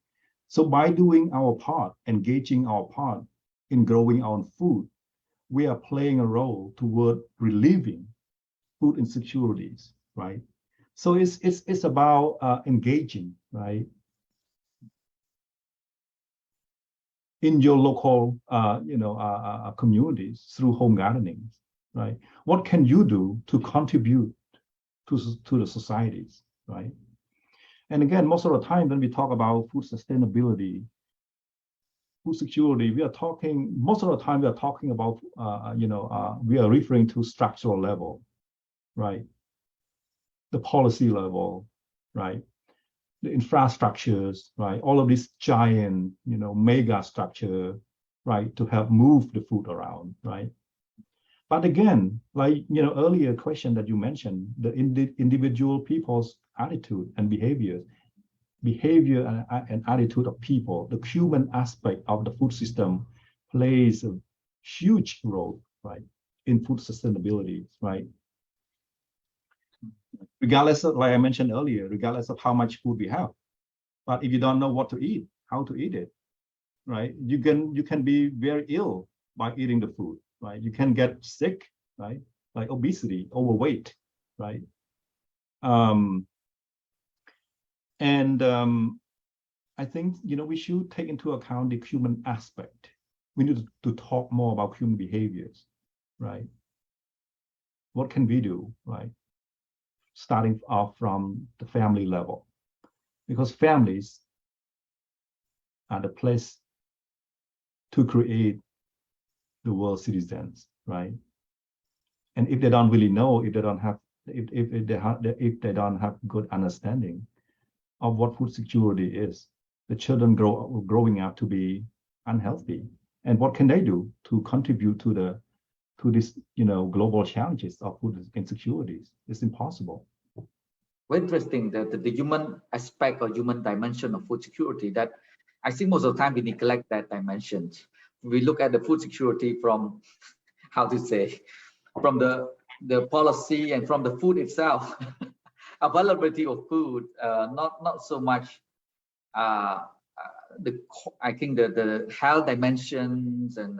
So by doing our part, engaging our part in growing our food, we are playing a role toward relieving food insecurities, right? So it's about engaging, right, in your local, communities through home gardening, right? What can you do to contribute to the societies, right? And again, most of the time when we talk about food sustainability, food security, we are talking, most of the time we are talking about, we are referring to structural level, right? The policy level, right? The infrastructures, right? All of these giant, mega structure, right? To help move the food around, right? But again, like, earlier question that you mentioned, the individual people's attitude and behavior and attitude of people, the human aspect of the food system plays a huge role, right, in food sustainability, right? Regardless of, like I mentioned earlier, regardless of how much food we have, but if you don't know what to eat, how to eat it, right? You can be very ill by eating the food, right? You can get sick, right? Like obesity, overweight, right? I think, we should take into account the human aspect. We need to talk more about human behaviors, right? What can we do, right? Starting off from the family level, because families are the place to create the world citizens, right? And if they don't really know, if they don't have, if they don't have good understanding of what food security is, the children growing up to be unhealthy. And what can they do to contribute to this, global challenges of food insecurities? It's impossible. Very interesting, the human aspect or human dimension of food security, that I think most of the time we neglect that dimension. We look at the food security from, how to say, from the policy and from the food itself, availability of food, not so much I think the health dimensions and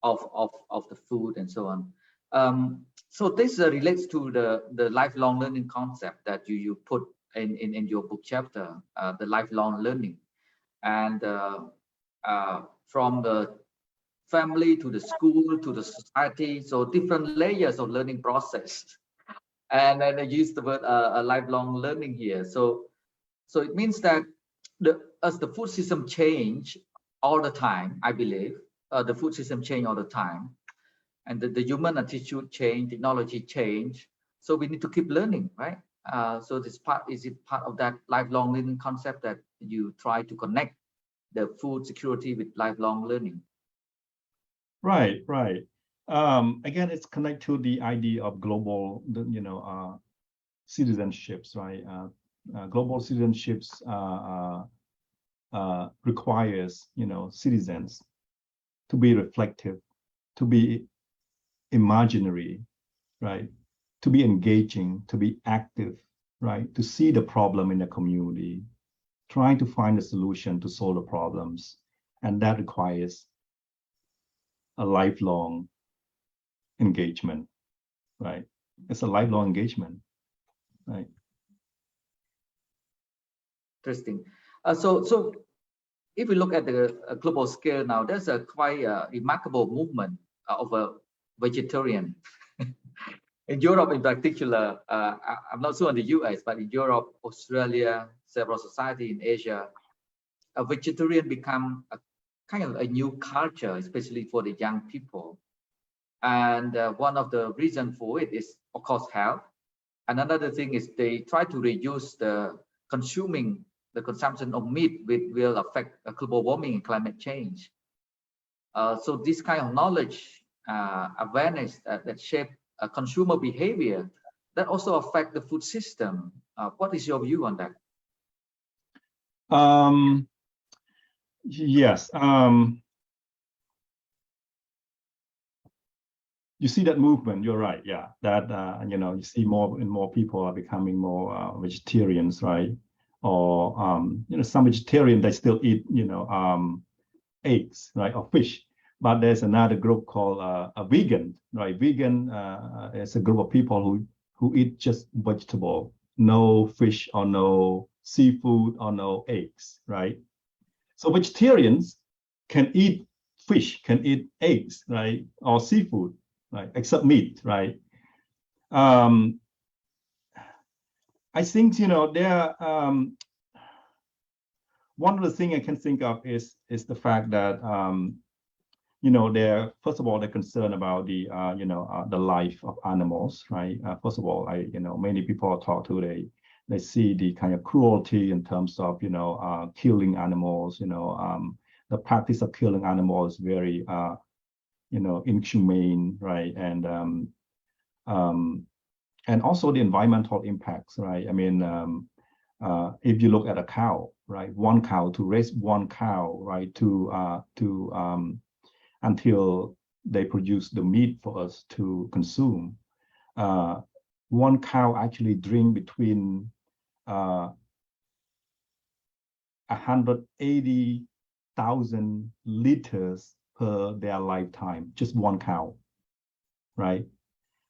of the food and so on. So this relates to the lifelong learning concept that you put in your book chapter, the lifelong learning, and from the family to the school to the society, so different layers of learning process. And I use the word a lifelong learning here. So it means that as the food system change all the time, I believe the food system change all the time, and the human attitude change, technology change. So we need to keep learning, right? So is it part of that lifelong learning concept that you try to connect the food security with lifelong learning? Right. Again, it's connected to the idea of global, citizenships, right? Global citizenships requires, citizens to be reflective, to be imaginary, right? To be engaging, to be active, right? To see the problem in the community, trying to find a solution to solve the problems. And that requires a lifelong engagement, right? It's a lifelong engagement, right? Interesting. So if we look at the global scale now, there's a quite remarkable movement of a vegetarian. In Europe in particular, I'm not sure in the US, but in Europe, Australia, several societies in Asia, a vegetarian become a kind of a new culture, especially for the young people. And one of the reasons for it is, of course, health. And another thing is they try to reduce the consumption of meat, which will affect global warming and climate change. So this kind of knowledge, awareness that shape consumer behavior, that also affect the food system. What is your view on that? Yes. you see that movement. You're right. Yeah, that you know, you see more and more people are becoming more vegetarians, right? Or you know, some vegetarian they still eat, you know, eggs, right, or fish. But there's another group called a vegan, right? Vegan is a group of people who eat just vegetable, no fish or no seafood or no eggs, right? So vegetarians can eat fish, can eat eggs, right, or seafood, right, except meat, right? I think, you know, there one of the things I can think of is the fact that you know, they're first of all they're concerned about the you know, the life of animals, right? First of all, you know, many people I talk to, they see the kind of cruelty in terms of, you know, killing animals. You know, the practice of killing animals is very you know, inhumane, right? And also the environmental impacts, right? I mean, if you look at a cow, right? One cow, to raise one cow, right? Until they produce the meat for us to consume. One cow actually drink between 180,000 liters per their lifetime, just one cow, right?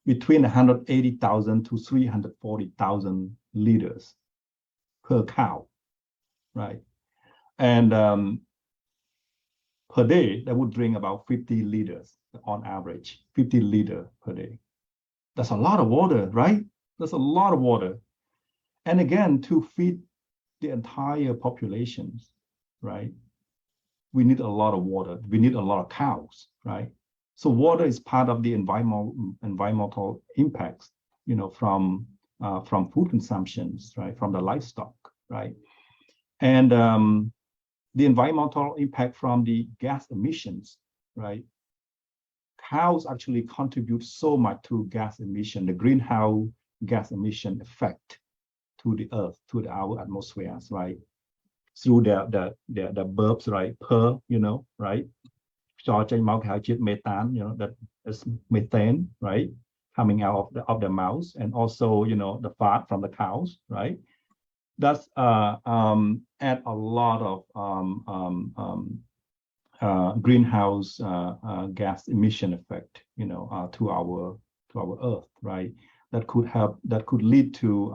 Between 180,000 to 340,000 liters per cow, right? And per day, they would drink about 50 liters on average, 50 liters per day. That's a lot of water, right? That's a lot of water. And again, to feed the entire populations, right? We need a lot of water. We need a lot of cows, right? So water is part of the environmental impacts, you know, from food consumptions, right? From the livestock, right? And the environmental impact from the gas emissions, right? Cows actually contribute so much to gas emission, the greenhouse gas emission effect to the earth, to our atmospheres, right? Through the burps, right? You know, right? Methane, you know, that is methane, right? Coming out of the mouth, and also, you know, the fat from the cows, right? That's add a lot of greenhouse gas emission effect, you know, to our earth, right? That could lead to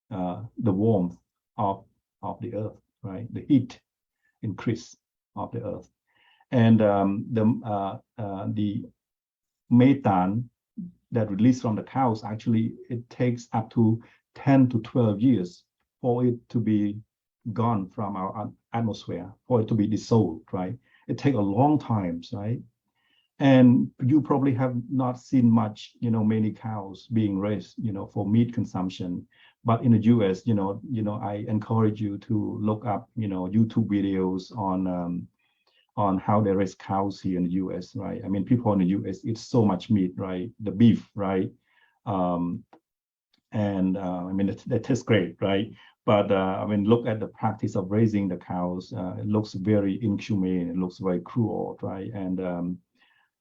the warmth of the earth, right? The heat increase of the earth, and the methane that released from the cows, actually it takes up to 10 to 12 years for it to be gone from our atmosphere, for it to be dissolved, right? It takes a long time, right? And you probably have not seen much, you know, many cows being raised, you know, for meat consumption. But in the US, you know, I encourage you to look up, you know, YouTube videos on how they raise cows here in the US, right? I mean, people in the US eat so much meat, right? The beef, right? I mean, that tastes great, right? But I mean, look at the practice of raising the cows. It looks very inhumane. It looks very cruel, right? And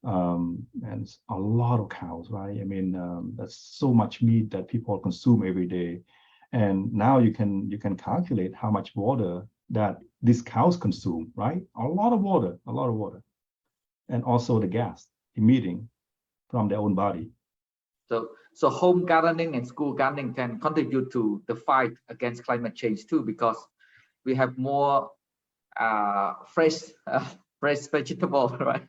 it's a lot of cows, right? I mean, that's so much meat that people consume every day. And now you can calculate how much water that these cows consume, right? A lot of water, and also the gas emitting from their own body. So home gardening and school gardening can contribute to the fight against climate change too, because we have more fresh vegetable, right?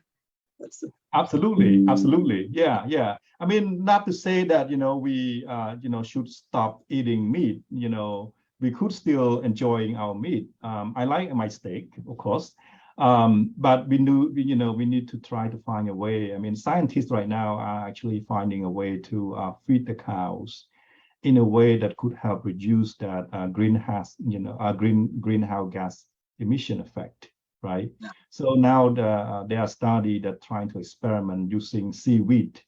Absolutely, yeah. I mean, not to say that, you know, we you know, should stop eating meat. You know, we could still enjoying our meat. I like my steak, of course, but we need to try to find a way. I mean, scientists right now are actually finding a way to feed the cows in a way that could help reduce that greenhouse gas emission effect, right? Yeah. So now there are studies that trying to experiment using seaweed,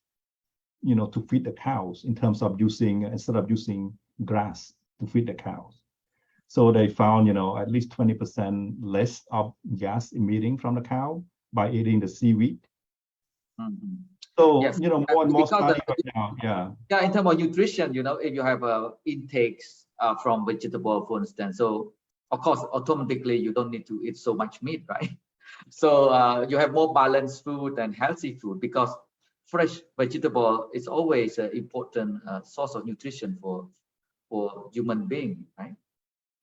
you know, to feed the cows, in terms of instead of using grass to feed the cows. So they found, you know, at least 20% less of gas emitting from the cow by eating the seaweed. Mm-hmm. So, Yes. more and more Because study right now. Yeah. Yeah, in terms of nutrition, if you have intakes from vegetable, for instance, so of course, automatically you don't need to eat so much meat, right? So you have more balanced food and healthy food because fresh vegetable is always an important source of nutrition for human being, right?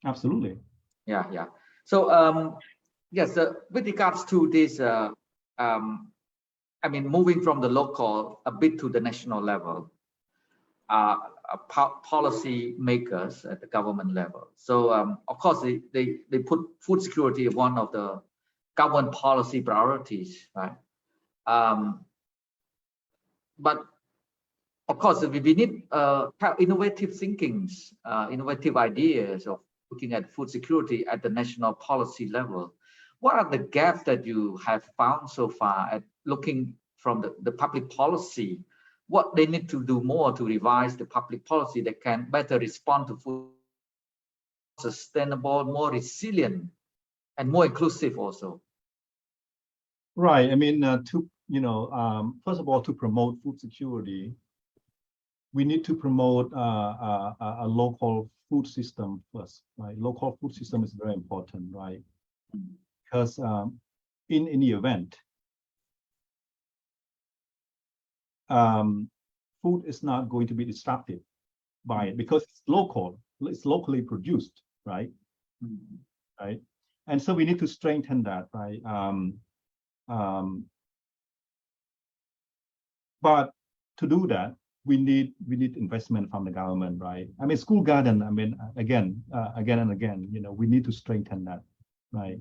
Absolutely. Yeah. So yes, with regards to this, I mean, moving from the local a bit to the national level, policy makers at the government level. So of course, they put food security as one of the government policy priorities, right? But of course, we need innovative thinkings, innovative ideas of looking at food security at the national policy level. What are the gaps that you have found so far at looking from the public policy? What they need to do more to revise the public policy that can better respond to food sustainable, more resilient, and more inclusive also? Right. I mean, first of all, to promote food security, we need to promote a local food system first, right? Local food system is very important, right? Because in any event, food is not going to be disrupted by it because it's local, it's locally produced, right? Right. And so we need to strengthen that, right? But to do that, we need investment from the government, right? I mean, school garden. I mean, again and again, we need to strengthen that, right?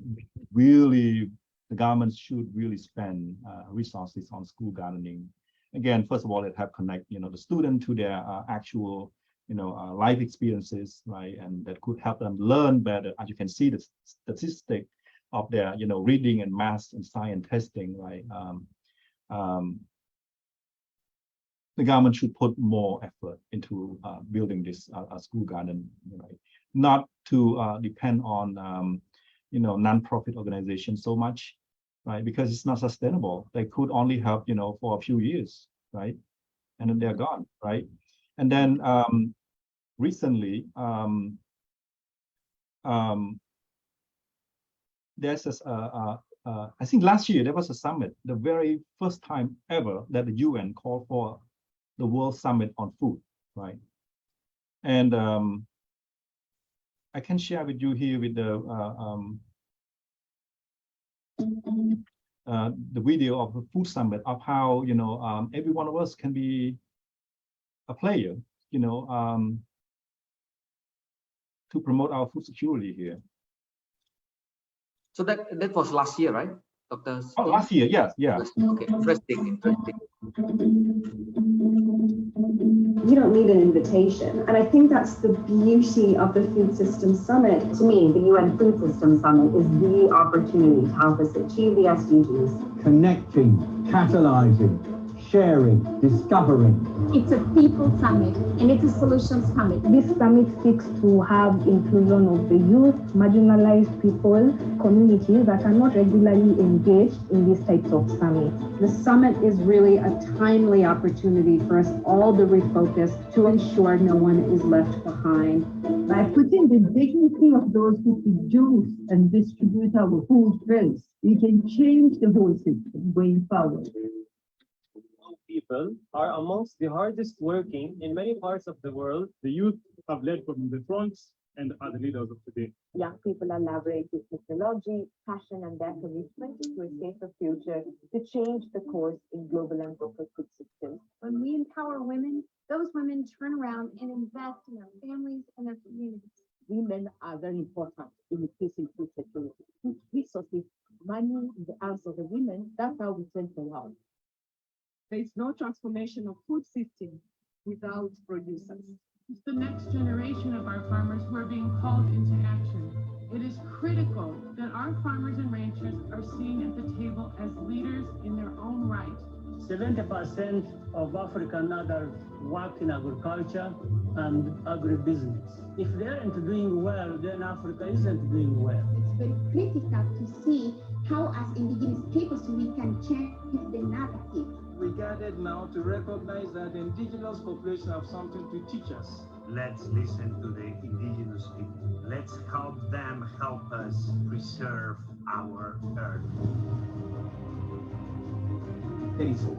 Really, the government should really spend resources on school gardening. Again, first of all, it help connect, the student to their actual, life experiences, right? And that could help them learn better. As you can see, the statistic of their, reading and math and science testing, right? The government should put more effort into building this school garden, right? Not to depend on, non-profit organizations so much, right? Because it's not sustainable. They could only help, for a few years, right? And then they're gone, right? And then recently, there's this, I think last year there was a summit, the very first time ever that the UN called for the World Summit on Food, right? And I can share with you here with the video of the Food Summit of how every one of us can be a player, to promote our food security here. So that was last year, right, Dr. Oh, last year, yes, yeah. Okay, interesting. You don't need an invitation. And I think that's the beauty of the Food System Summit. To me, the UN Food System Summit is the opportunity to help us achieve the SDGs. Connecting, catalyzing, sharing, discovering. It's a people summit and it's a solutions summit. This summit seeks to have inclusion of the youth, marginalized people, communities that are not regularly engaged in these types of summits. The summit is really a timely opportunity for us all to refocus to ensure no one is left behind. By putting the dignity of those who produce and distribute our food first, we can change the whole system going forward. People are amongst the hardest working in many parts of the world. The youth have led from the fronts and are the leaders of today. Young people are leveraging technology, passion, and their commitment to a safer future to change the course in global and local food systems. When we empower women, those women turn around and invest in their families and their communities. Women are very important in increasing food security. Resources, money in the hands of the women, that's how we change the world. There is no transformation of food systems without producers. It's the next generation of our farmers who are being called into action. It is critical that our farmers and ranchers are seen at the table as leaders in their own right. 70% of African adults work in agriculture and agribusiness. If they aren't doing well, then Africa isn't doing well. It's very critical to see how as indigenous peoples we can change the narrative. We gathered now to recognize that the indigenous population have something to teach us. Let's listen to the indigenous people. Let's help them help us preserve our earth. Teresa,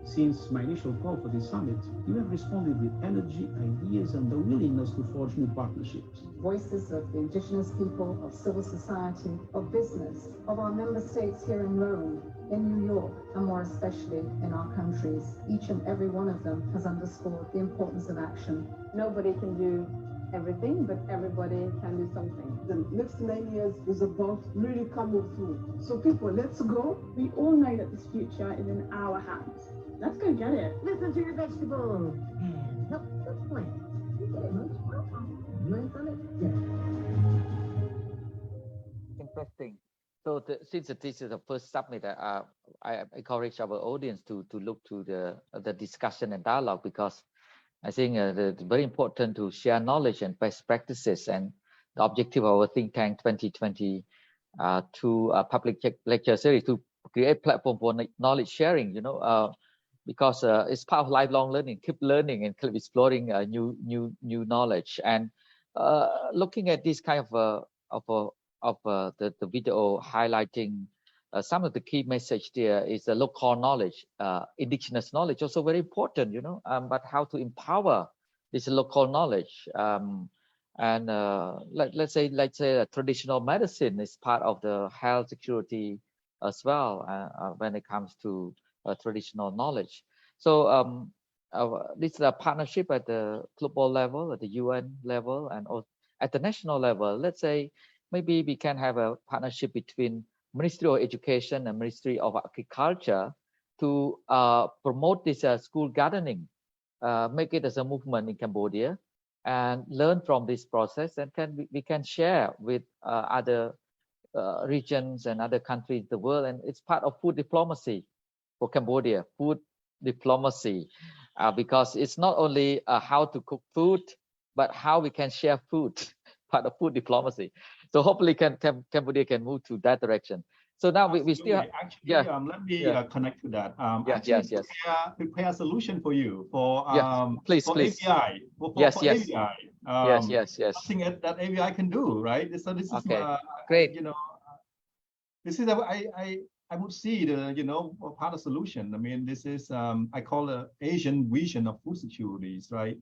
since my initial call for this summit, you have responded with energy, ideas, and the willingness to forge new partnerships. Voices of the indigenous people, of civil society, of business, of our member states here in Rome, in New York, and more especially in our countries. Each and every one of them has underscored the importance of action. Nobody can do everything, but everybody can do something. The next 9 years is about really coming through. So people, let's go. We all know that this future is in our hands. Let's go get it. Listen to your vegetables and help the planet. You get it, Mooch? You ain't done it yet. Interesting. So since this is the first summit, I encourage our audience to look to the discussion and dialogue, because I think it's very important to share knowledge and best practices. And the objective of our think tank 2020 public lecture series to create platform for knowledge sharing. Because it's part of lifelong learning. Keep learning and keep exploring new knowledge. And looking at this kind of the video highlighting some of the key message there is the local knowledge, indigenous knowledge, also very important, but how to empower this local knowledge. And let's say traditional medicine is part of the health security as well when it comes to traditional knowledge. So this is a partnership at the global level, at the UN level, and also at the national level. Let's say maybe we can have a partnership between Ministry of Education and Ministry of Agriculture to promote this school gardening, make it as a movement in Cambodia, and learn from this process, and we can share with other regions and other countries in the world. And it's part of food diplomacy for Cambodia, food diplomacy, because it's not only how to cook food, but how we can share food, part of food diplomacy. So hopefully Cambodia can move to that direction. So now we still actually, let me connect to that. Yes. Prepare a solution for you for please. AVI. Yes. AVI. Yes. Something that AVI can do, right? So this is great. This is I would see the part of solution. I mean, this is I call the Asian vision of food securities, right?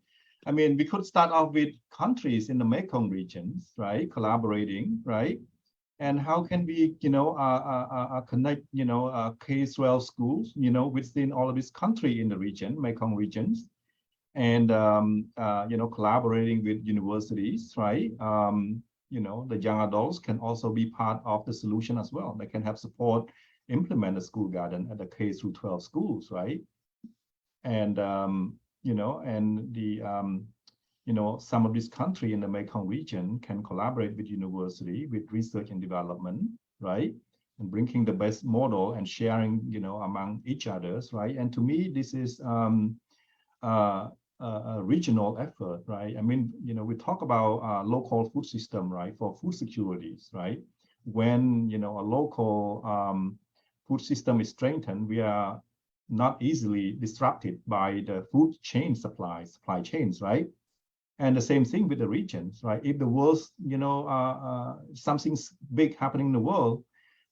I mean, we could start off with countries in the Mekong regions, right, collaborating, right? And how can we, connect, K-12 schools, within all of this country in the region, Mekong regions, and collaborating with universities, right? The young adults can also be part of the solution as well. They can have support, implement a school garden at the K through 12 schools, right? And some of this country in the Mekong region can collaborate with university, with research and development, right? And bringing the best model and sharing, among each others, right? And to me, this is a regional effort, right? I mean, we talk about local food system, right? For food securities, right? When, a local food system is strengthened, we are not easily disrupted by the food chain supply chains, right? And the same thing with the regions, right? If the world's, something big happening in the world,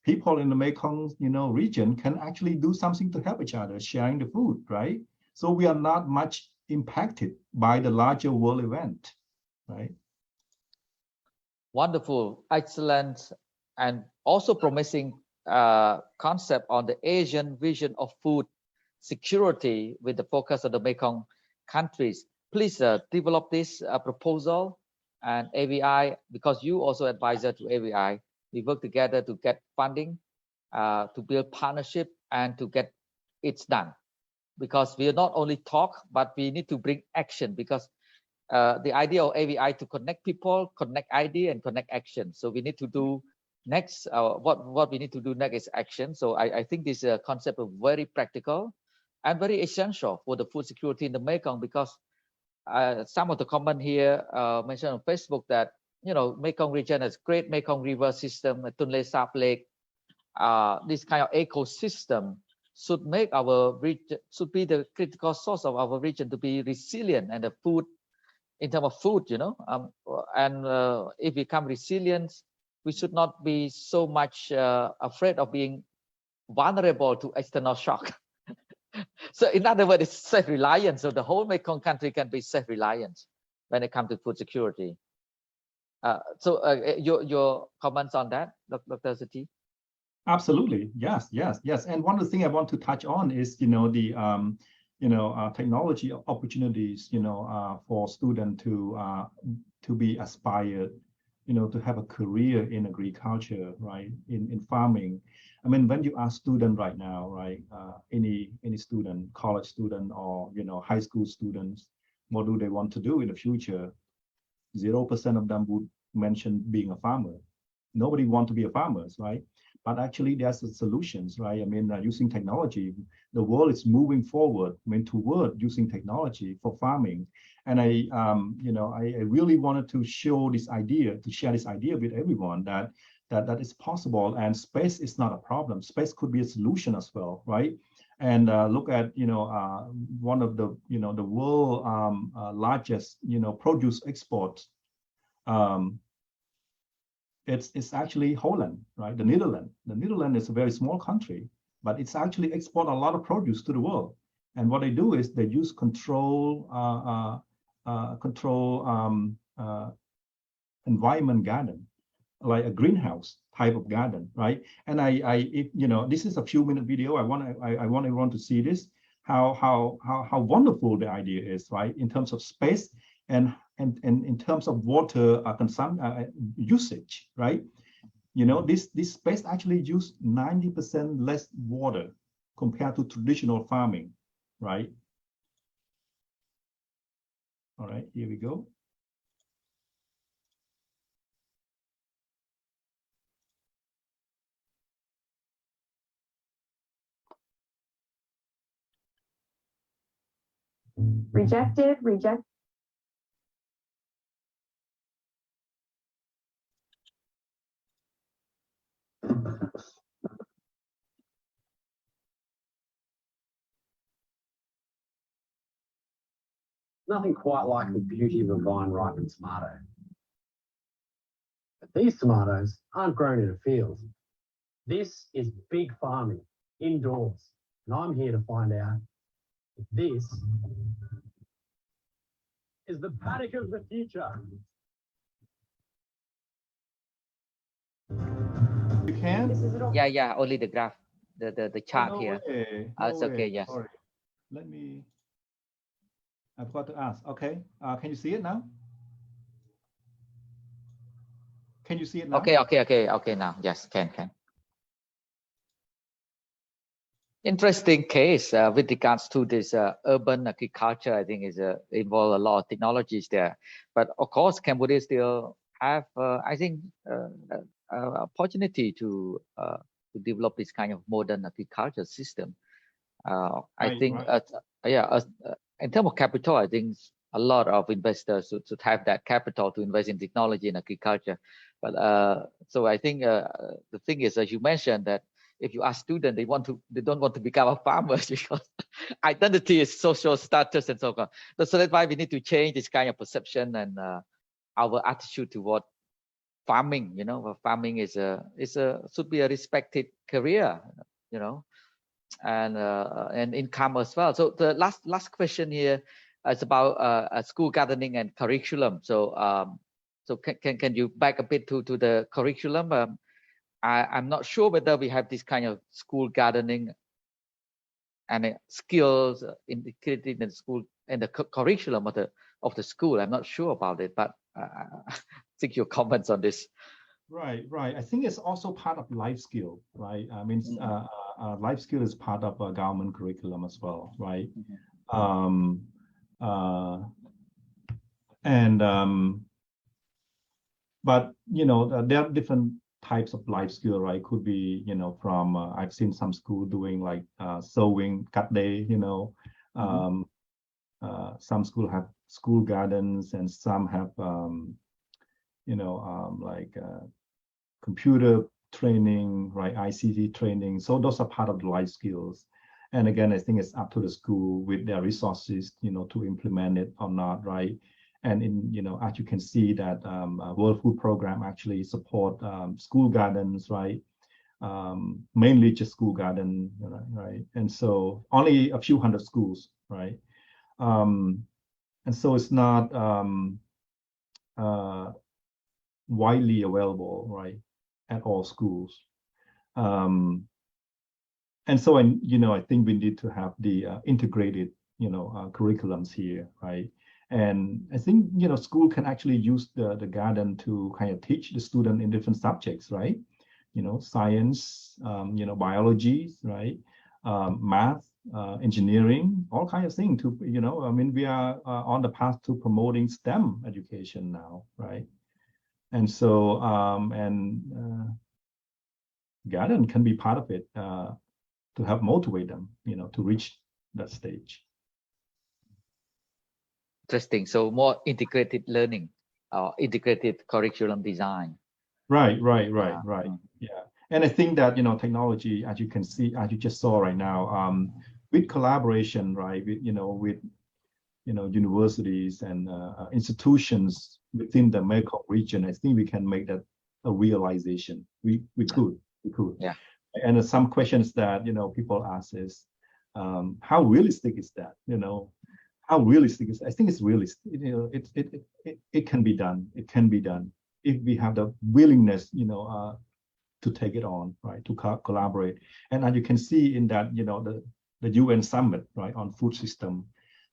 people in the Mekong, region can actually do something to help each other, sharing the food, right? So we are not much impacted by the larger world event, right? Wonderful, excellent, and also promising concept on the Asian vision of food security with the focus on the Mekong countries. Please develop this proposal, and AVI, because you also advisor to AVI, we work together to get funding, to build partnership, and to get it done. Because we not only talk, but we need to bring action, because the idea of AVI to connect people, connect idea, and connect action. So we need to do next, what we need to do next is action. So I think this concept is very practical and very essential for the food security in the Mekong, because some of the comment here mentioned on Facebook that, Mekong region has great Mekong River system, Tunle Sap Lake, this kind of ecosystem. should make our region, should be the critical source of our region to be resilient and the food, in terms of food, if we become resilient, we should not be so much afraid of being vulnerable to external shock. So in other words, it's self-reliant. So the whole Mekong country can be self-reliant when it comes to food security. Your comments on that, Dr. Sothy? Absolutely, yes. And one of the things I want to touch on is, the technology opportunities, for students to be aspired, to have a career in agriculture, right? In farming. I mean, when you ask student right now, right? Any student, college student, or high school students, what do they want to do in the future? 0% of them would mention being a farmer. Nobody want to be a farmer, right? But actually, there's solutions, right? I mean, using technology, the world is moving forward. I mean, toward using technology for farming. And I really wanted to show this idea, to share this idea with everyone that is possible, and space is not a problem. Space could be a solution as well, right? And look at one of the the world largest produce exports. It's actually Holland, right? The Netherlands. The Netherlands is a very small country, but it's actually export a lot of produce to the world. And what they do is they use environment garden, like a greenhouse type of garden, right? And this is a few minute video. I want everyone to see this, how wonderful the idea is, right? In terms of space and in terms of water usage, right? This space actually use 90% less water compared to traditional farming, right? All right, here we go. Rejected. Nothing quite like the beauty of a vine-ripened tomato. But these tomatoes aren't grown in a field. This is big farming, indoors. And I'm here to find out if this is the paddock of the future. You can? Yeah, only the graph, the chart here. It's okay, yes. Sorry. Let me, I forgot to ask. Okay, can you see it now? Can you see it now? Okay, now, yes, can. Interesting case with regards to this urban agriculture. I think is involve a lot of technologies there, but of course Cambodia still have I think opportunity to develop this kind of modern agriculture system. I think in terms of capital, I think a lot of investors should have that capital to invest in technology and agriculture. But so I think the thing is, as you mentioned, that if you ask students, they don't want to become a farmers because identity is social status and so on. So that's why we need to change this kind of perception and our attitude toward farming. Farming should be a respected career, and income as well. So the last question here is about school gardening and curriculum. So can you back a bit to the curriculum? I'm not sure whether we have this kind of school gardening and skills integrated in the school and the curriculum of the school. I'm not sure about it, but I think your comments on this. Right. I think it's also part of life skill, right? I mean, life skill is part of a government curriculum as well, right? But there are different types of life skill, right? Could be from I've seen some school doing like sewing, cut day, some school have school gardens, and some have like computer training, right? ICT training. So those are part of the life skills. And again, I think it's up to the school with their resources, to implement it or not, right? And as you can see that World Food Program actually support school gardens, right? Mainly just school garden, right? And so only a few hundred schools, right? And so it's not widely available, right, at all schools. And so, I think we need to have the integrated, curriculums here, right? And I think, school can actually use the garden to kind of teach the student in different subjects, right? Science, biology, right? Math, engineering, all kinds of things to, we are on the path to promoting STEM education now, right? And so, garden can be part of it to help motivate them, to reach that stage. Interesting. So more integrated learning, integrated curriculum design. Right. Yeah. And I think that, technology, as you can see, as you just saw right now, with collaboration, right, with universities and institutions within the Mekong region, I think we can make that a realization. We could. Yeah. And some questions that, people ask is, how realistic is that? How realistic is, I think it's realistic. It can be done. It can be done if we have the willingness, to take it on, right, to collaborate. And as you can see in that, the UN summit, right, on food system,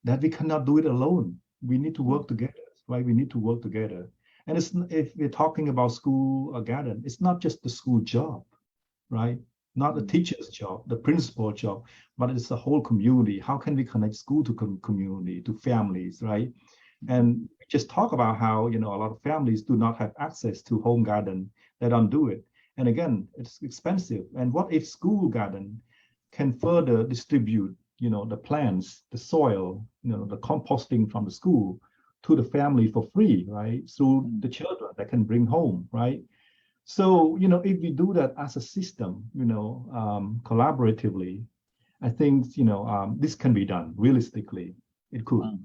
that we cannot do it alone. We need to work together, right? We need to work together. And if we're talking about school or garden, it's not just the school job, right? Not the teacher's job, the principal job, but it's the whole community. How can we connect school to community, to families, right? And just talk about how, a lot of families do not have access to home garden. They don't do it. And again, it's expensive. And what if school garden can further distribute, the plants, the soil, the composting from the school to the family for free, right? Through the children that can bring home, right? So, if we do that as a system, collaboratively, I think, this can be done realistically. It could.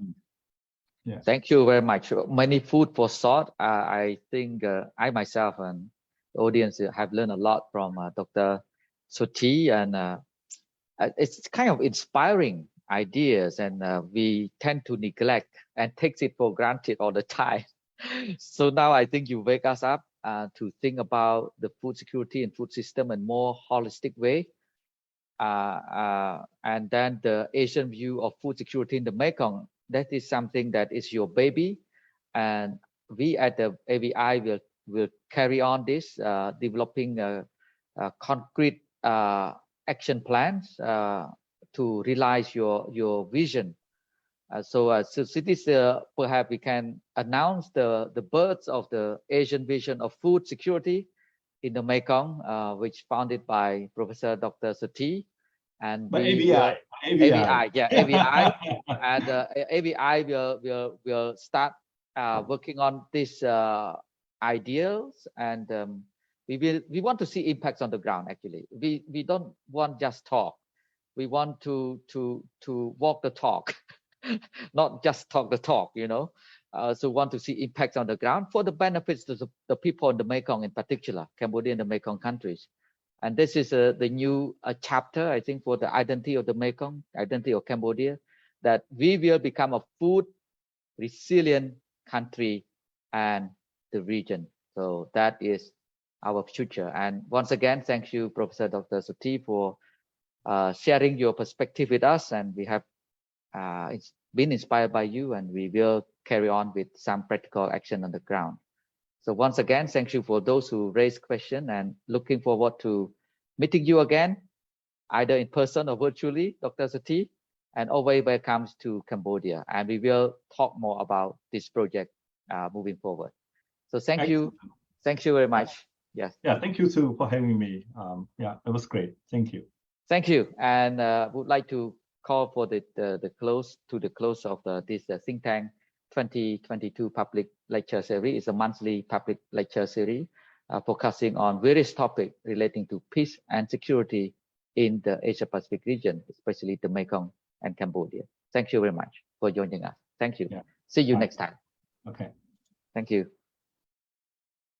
Yeah. Thank you very much. Many food for thought. I think I myself and the audience have learned a lot from Dr. Sothy, and it's kind of inspiring ideas, and we tend to neglect and take it for granted all the time. So now I think you wake us up to think about the food security and food system in more holistic way. And then the Asian view of food security in the Mekong, that is something that is your baby. And we at the AVI will carry on this, developing concrete action plans to realize your vision. So cities, perhaps we can announce the birth of the Asian vision of food security in the Mekong, which founded by Professor Dr. Sothy. And AVI. Yeah, AVI. And AVI will start working on these ideals, and we want to see impacts on the ground. Actually, we don't want just talk. We want to walk the talk, not just talk the talk. So want to see impacts on the ground for the benefits to the people in the Mekong, in particular, Cambodia and the Mekong countries. And this is the new chapter, I think, for the identity of the Mekong, identity of Cambodia, that we will become a food resilient country and the region. So that is our future. And once again, thank you, Professor Dr. Sothy, for sharing your perspective with us. And we have been inspired by you, and we will carry on with some practical action on the ground. So once again, thank you for those who raised questions, and looking forward to meeting you again, either in person or virtually, Dr. Sothy, and always welcome to Cambodia. And we will talk more about this project moving forward. So thank you. Thank you very much. Yes. Yeah, thank you too for having me. Yeah, it was great. Thank you. Thank you. And would like to call for the close of this think tank 2022 public lecture series. It's a monthly public lecture series focusing on various topics relating to peace and security in the Asia Pacific region, especially the Mekong and Cambodia. Thank you very much for joining us. Thank you. Yeah. See you Bye. next time. Okay. Thank you.